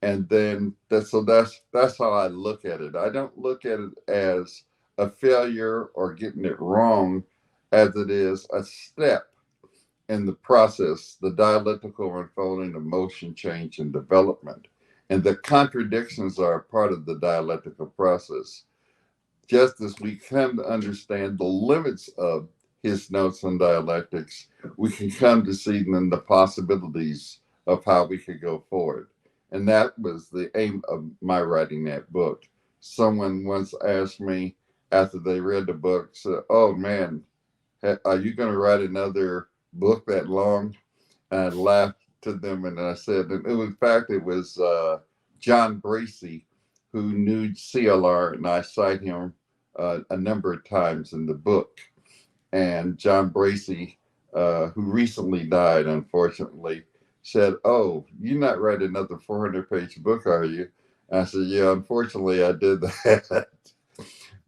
And then that's how I look at it. I don't look at it as a failure or getting it wrong, as it is a step in the process, the dialectical unfolding of motion, change, and development. And the contradictions are a part of the dialectical process. Just as we come to understand the limits of his notes on dialectics, we can come to see then the possibilities of how we could go forward. And that was the aim of my writing that book. Someone once asked me after they read the book, said, oh man, are you going to write another book that long? And I laughed to them and I said, and in fact, it was John Bracy who knew CLR, and I cite him a number of times in the book. And John Bracy, who recently died, unfortunately, said, oh, you're not writing another 400-page book, are you? And I said, yeah, unfortunately, I did that.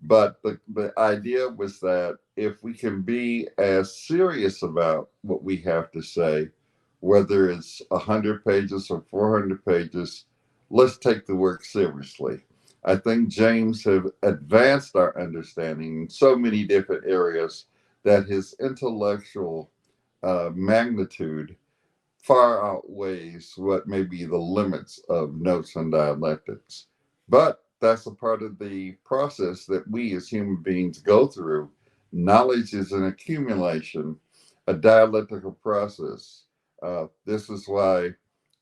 But the idea was that if we can be as serious about what we have to say, whether it's 100 pages or 400 pages, let's take the work seriously. I think James have advanced our understanding in so many different areas that his intellectual magnitude far outweighs what may be the limits of notes on dialectics. But that's a part of the process that we as human beings go through. Knowledge is an accumulation, a dialectical process. This is why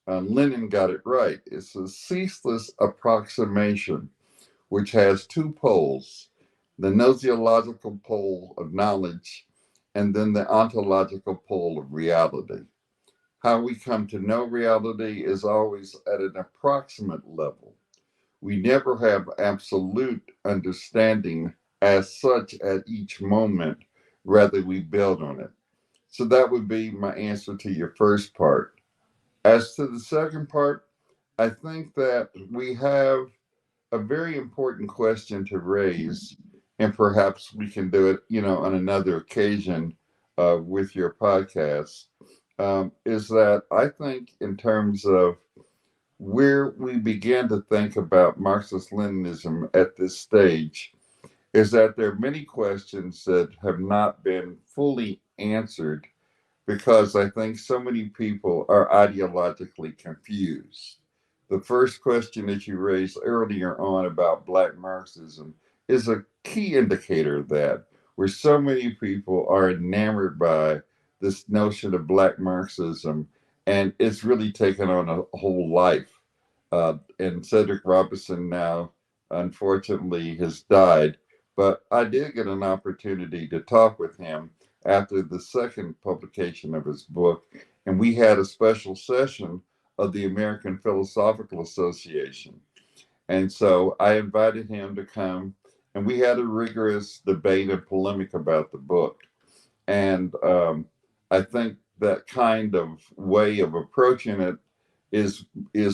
Lenin got it right. It's a ceaseless approximation, which has two poles, the gnosiological pole of knowledge and then the ontological pole of reality. How we come to know reality is always at an approximate level. We never have absolute understanding as such at each moment, rather, we build on it. So that would be my answer to your first part. As to the second part, I think that we have a very important question to raise, and perhaps we can do it, on another occasion with your podcast. Is that I think in terms of where we begin to think about Marxist-Leninism at this stage, is that there are many questions that have not been fully answered because I think so many people are ideologically confused. The first question that you raised earlier on about Black Marxism is a key indicator of that, where so many people are enamored by this notion of Black Marxism, and it's really taken on a whole life. And Cedric Robinson now, unfortunately, has died. But I did get an opportunity to talk with him after the second publication of his book, and we had a special session of the American Philosophical Association. And so I invited him to come, and we had a rigorous debate and polemic about the book. And I think that kind of way of approaching it is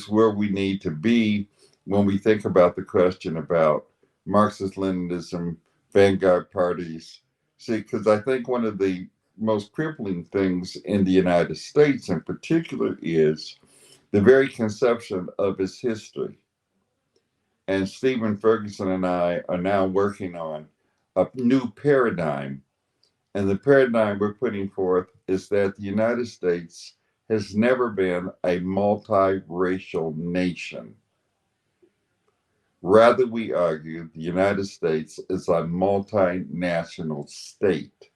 where we need to be when we think about the question about Marxist-Leninism, vanguard parties. See, because I think one of the most crippling things in the United States in particular is the very conception of its history. And Stephen Ferguson and I are now working on a new paradigm. And the paradigm we're putting forth is that the United States has never been a multiracial nation. Rather, we argue the United States is a multinational state,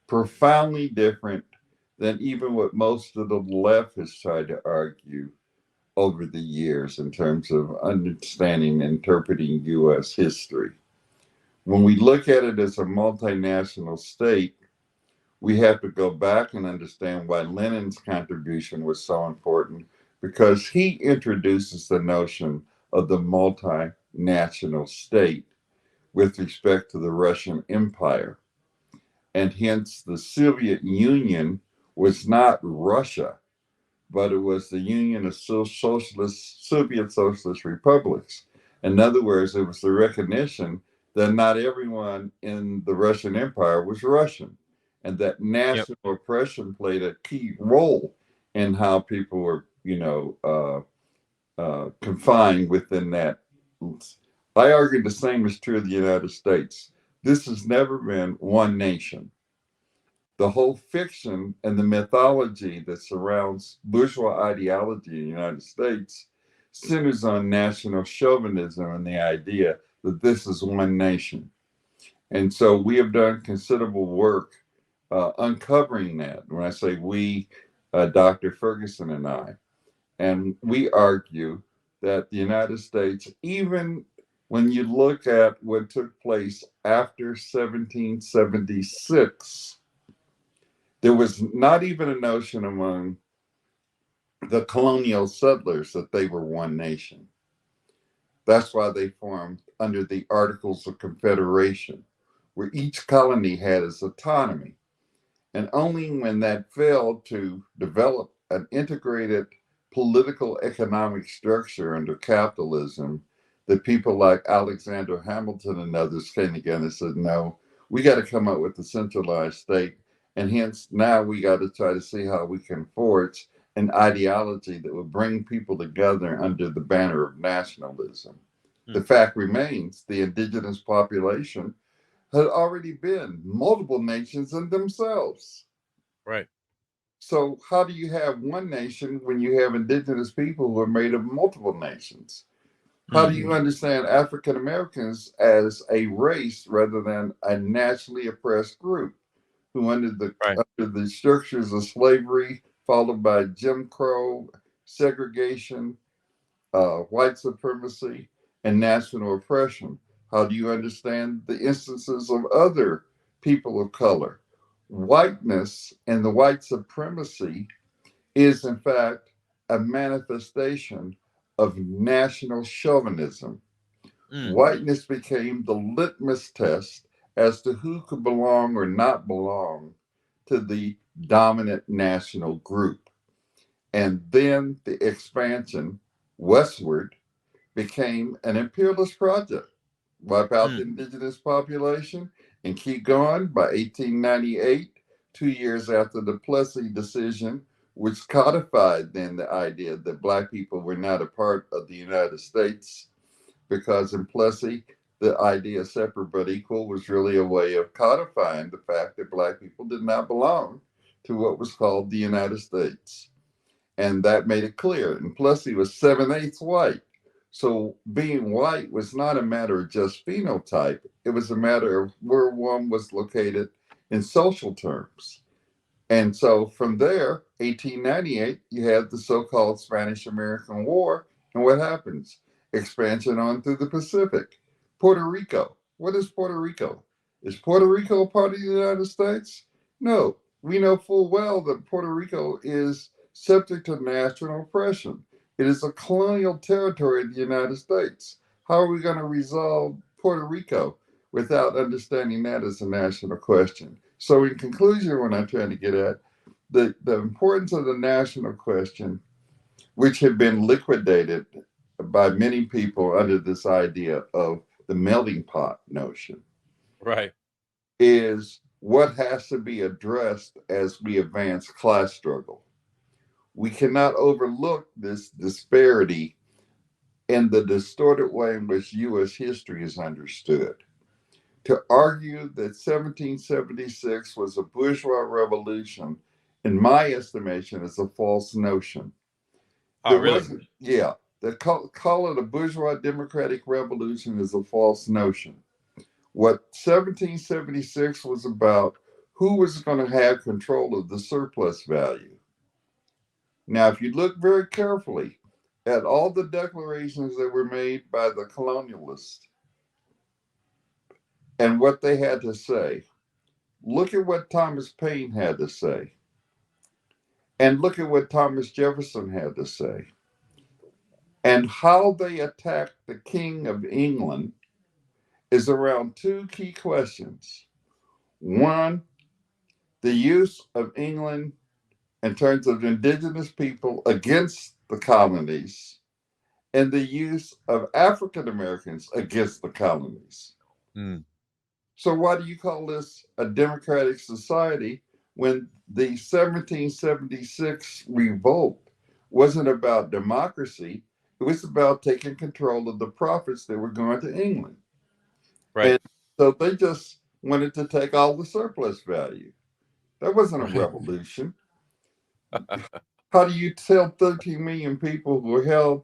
profoundly different than even what most of the left has tried to argue over the years in terms of understanding and interpreting US history. When we look at it as a multinational state, we have to go back and understand why Lenin's contribution was so important, because he introduces the notion of the multinational state with respect to the Russian Empire. And hence, the Soviet Union was not Russia, but it was the Union of Soviet Socialist Republics. In other words, it was the recognition that not everyone in the Russian Empire was Russian, and that national oppression played a key role in how people were, confined within that. I argue the same is true of the United States. This has never been one nation. The whole fiction and the mythology that surrounds bourgeois ideology in the United States centers on national chauvinism and the idea that this is one nation. And so we have done considerable work uncovering that. When I say we, Dr. Ferguson and I, and we argue that the United States, even when you look at what took place after 1776, there was not even a notion among the colonial settlers that they were one nation. That's why they formed under the Articles of Confederation, where each colony had its autonomy. And only when that failed to develop an integrated political economic structure under capitalism, that people like Alexander Hamilton and others came together and said, no, we got to come up with a centralized state. And hence now we got to try to see how we can forge an ideology that would bring people together under the banner of nationalism. The fact remains the indigenous population had already been multiple nations in themselves.
Right.
So how do you have one nation when you have indigenous people who are made of multiple nations? How do you understand African Americans as a race rather than a nationally oppressed group who under the structures of slavery, followed by Jim Crow, segregation, white supremacy, and national oppression? How do you understand the instances of other people of color? Whiteness and the white supremacy is, in fact, a manifestation of national chauvinism. Whiteness became the litmus test as to who could belong or not belong to the dominant national group. And then the expansion westward became an imperialist project. Wipe out the indigenous population and keep going. By 1898, 2 years after the Plessy decision, which codified then the idea that Black people were not a part of the United States, because in Plessy, the idea of separate but equal was really a way of codifying the fact that Black people did not belong to what was called the United States. And that made it clear. And Plessy was 7/8 white. So being white was not a matter of just phenotype. It was a matter of where one was located in social terms. And so from there, 1898, you have the so-called Spanish-American War. And what happens? Expansion on through the Pacific. Puerto Rico. What is Puerto Rico? Is Puerto Rico a part of the United States? No. We know full well that Puerto Rico is subject to national oppression. It is a colonial territory of the United States. How are we going to resolve Puerto Rico without understanding that as a national question? So, in conclusion, what I'm trying to get at, the importance of the national question, which had been liquidated by many people under this idea of the melting pot notion,
Right.
is what has to be addressed as we advance class struggle. We cannot overlook this disparity in the distorted way in which U.S. history is understood. To argue that 1776 was a bourgeois revolution, in my estimation, is a false notion.
Oh,
There
really?
wasn't, yeah, call it a bourgeois democratic revolution is a false notion. What 1776 was about, who was going to have control of the surplus value. Now, if you look very carefully at all the declarations that were made by the colonialists and what they had to say, look at what Thomas Paine had to say, and look at what Thomas Jefferson had to say, and how they attacked the King of England is around two key questions. One, the use of England in terms of indigenous people against the colonies, and the use of African Americans against the colonies.
Mm.
So, why do you call this a democratic society when the 1776 revolt wasn't about democracy? It was about taking control of the profits that were going to England.
Right.
And so they just wanted to take all the surplus value. That wasn't a
Right.
revolution. How do you tell 13 million people who were held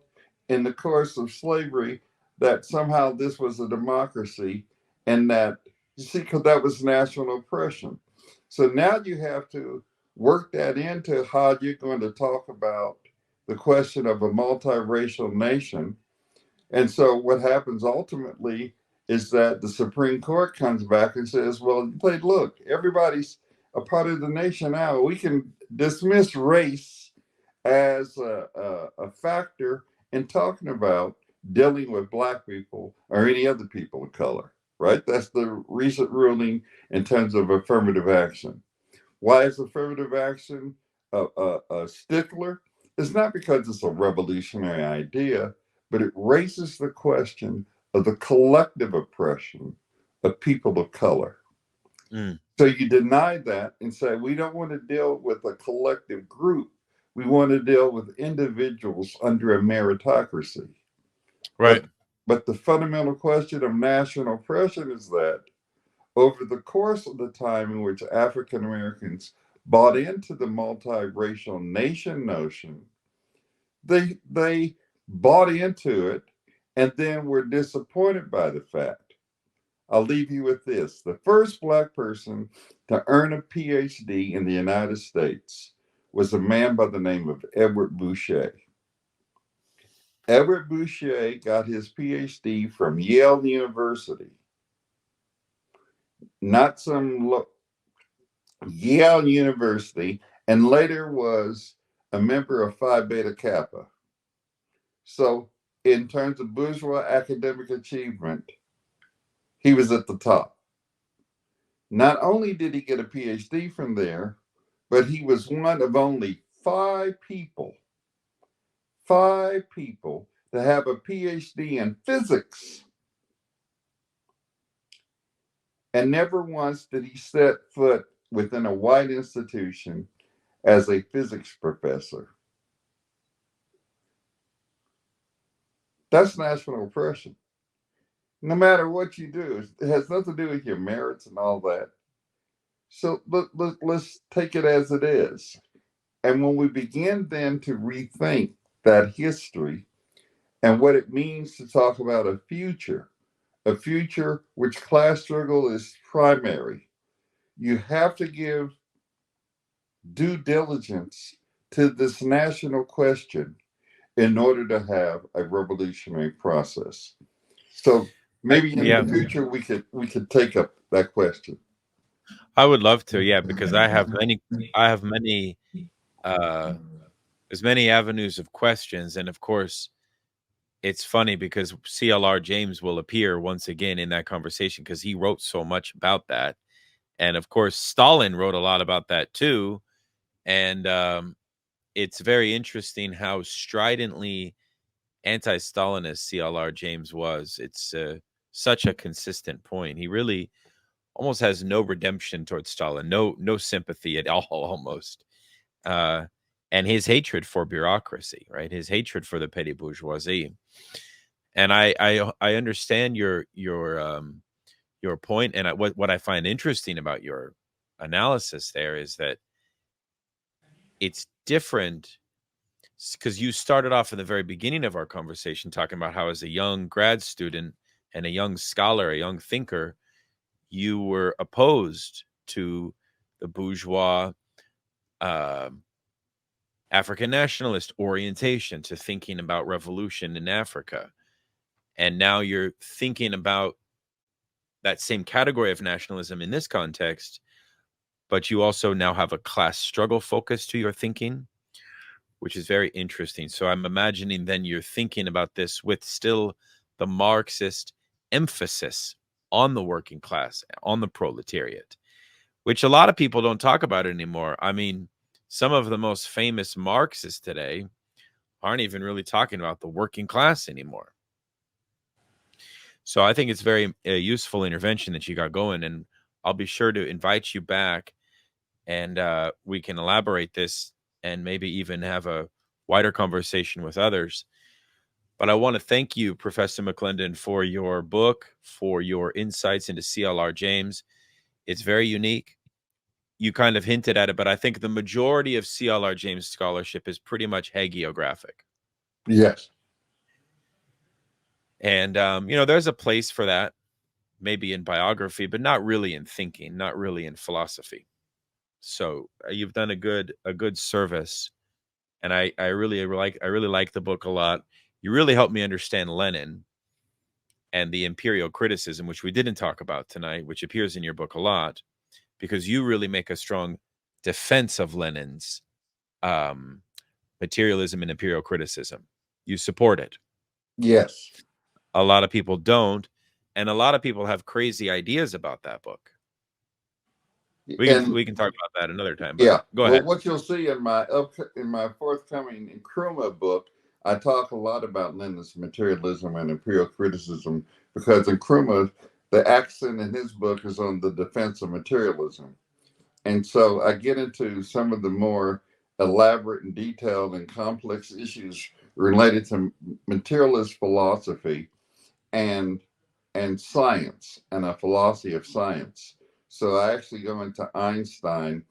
in the course of slavery that somehow this was a democracy and that, you see, because that was national oppression. So now you have to work that into how you're going to talk about the question of a multiracial nation. And so what happens ultimately is that the Supreme Court comes back and says, well, look, everybody's a part of the nation now. We can dismiss race as a factor in talking about dealing with Black people or any other people of color, right? That's the recent ruling in terms of affirmative action. Why is affirmative action a stickler? It's not because it's a revolutionary idea, but it raises the question of the collective oppression of people of color.
Mm.
So you deny that and say, we don't want to deal with a collective group. We want to deal with individuals under a meritocracy.
Right.
But, but the fundamental question of national oppression is that over the course of the time in which African Americans bought into the multiracial nation notion, they bought into it and then were disappointed by the fact. I'll leave you with this. The first Black person to earn a PhD in the United States was a man by the name of Edward Boucher. Edward Boucher got his PhD from Yale University, not some Yale University, and later was a member of Phi Beta Kappa. So, in terms of bourgeois academic achievement, he was at the top. Not only did he get a PhD from there, but he was one of only five people to have a PhD in physics. And never once did he set foot within a white institution as a physics professor. That's national oppression. No matter what you do, it has nothing to do with your merits and all that. So let's take it as it is. And when we begin then to rethink that history and what it means to talk about a future which class struggle is primary, you have to give due diligence to this national question in order to have a revolutionary process. So maybe in
Yeah,
the future we could take up that question.
I would love to. Yeah, because I have many uh there's many avenues of questions, and of course it's funny because CLR James will appear once again in that conversation because he wrote so much about that. And of course Stalin wrote a lot about that too. And it's very interesting how stridently anti-Stalinist CLR James was. It's such a consistent point. He really almost has no redemption towards Stalin, no sympathy at all, almost. Uh, and his hatred for bureaucracy, right? His hatred for the petty bourgeoisie. And I understand your point, and what I find interesting about your analysis there is that it's different because you started off in the very beginning of our conversation talking about how, as a young grad student and a young scholar, a young thinker, you were opposed to the bourgeois uh, African nationalist orientation to thinking about revolution in Africa. And now you're thinking about that same category of nationalism in this context, but you also now have a class struggle focus to your thinking, which is very interesting. So I'm imagining then you're thinking about this with still the Marxist emphasis on the working class, on the proletariat, which a lot of people don't talk about anymore. I mean, some of the most famous Marxists today aren't even really talking about the working class anymore. So I think it's very useful intervention that you got going, and I'll be sure to invite you back, and we can elaborate this and maybe even have a wider conversation with others. But I want to thank you, Professor McClendon, for your book, for your insights into CLR James. It's very unique. You kind of hinted at it, but I think the majority of CLR James scholarship is pretty much hagiographic.
Yes.
And, there's a place for that, maybe in biography, but not really in thinking, not really in philosophy. So you've done a good service. And I really like the book a lot. You really helped me understand Lenin and the imperial criticism, which we didn't talk about tonight, which appears in your book a lot, because you really make a strong defense of Lenin's um, materialism and imperial criticism. You support it.
Yes.
A lot of people don't, and a lot of people have crazy ideas about that book.
And
We can talk about that another time, but
yeah,
go
well,
ahead.
what you'll see in my forthcoming Nkrumah book, I talk a lot about Lenin's materialism and imperial criticism because Nkrumah, the accent in his book is on the defense of materialism, and so I get into some of the more elaborate and detailed and complex issues related to materialist philosophy and science and a philosophy of science. So I actually go into Einstein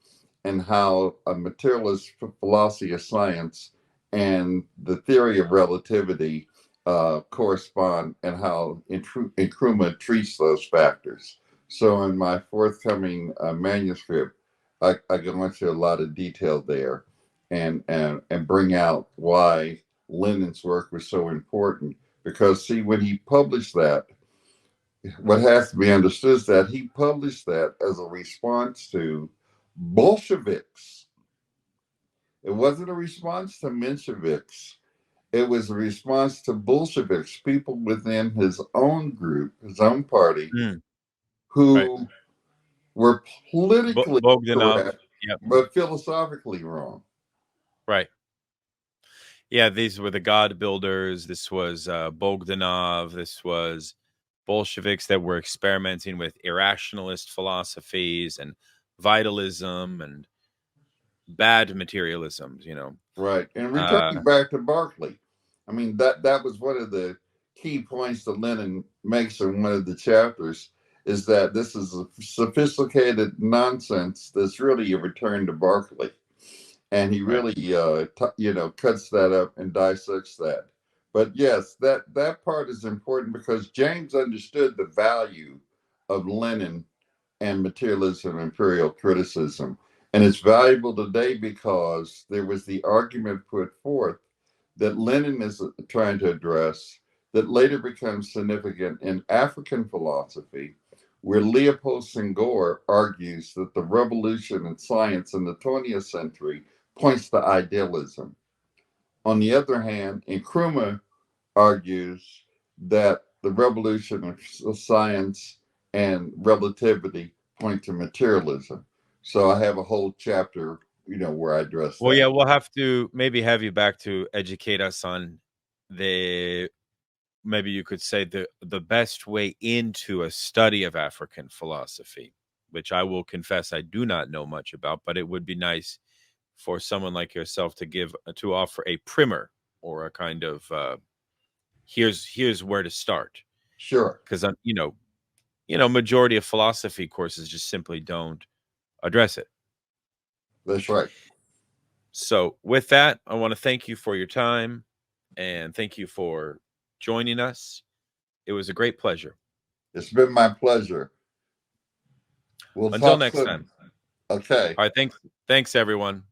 and how a materialist philosophy of science and the theory of relativity correspond, and how Nkrumah treats those factors. So in my forthcoming manuscript, I go into a lot of detail there, and bring out why Lenin's work was so important. Because see, when he published that, what has to be understood is that he published that as a response to Bolsheviks. It wasn't a response to Mensheviks. It was a response to Bolsheviks, people within his own group, his own party,
Mm, right.
who were politically
Bogdanov.
correct,
Yep.
but philosophically wrong.
Right. Yeah, these were the God builders. This was Bogdanov. This was Bolsheviks that were experimenting with irrationalist philosophies and vitalism and bad materialisms.
Right. And
Uh,
returning back to Berkeley, I mean, that was one of the key points that Lenin makes in one of the chapters, is that this is a sophisticated nonsense that's really a return to Berkeley. And he
right.
really, cuts that up and dissects that. But yes, that part is important because James understood the value of Lenin and materialism, imperial criticism. And it's valuable today because there was the argument put forth that Lenin is trying to address that later becomes significant in African philosophy, where Leopold Senghor argues that the revolution in science in the 20th century points to idealism. On the other hand, Nkrumah argues that the revolution of science and relativity point to materialism. So I have a whole chapter, where I address
Well,
that.
yeah, we'll have to maybe have you back to educate us on the maybe you could say the best way into a study of African philosophy, which I will confess I do not know much about, but it would be nice for someone like yourself to offer a primer or a kind of here's where to start,
Sure,
because I'm majority of philosophy courses just simply don't address it.
that's right.
So with that, I want to thank you for your time and thank you for joining us. It was a great pleasure.
It's been my pleasure. We'll
Until
talk
next time.
soon. Okay.
All right, thanks everyone.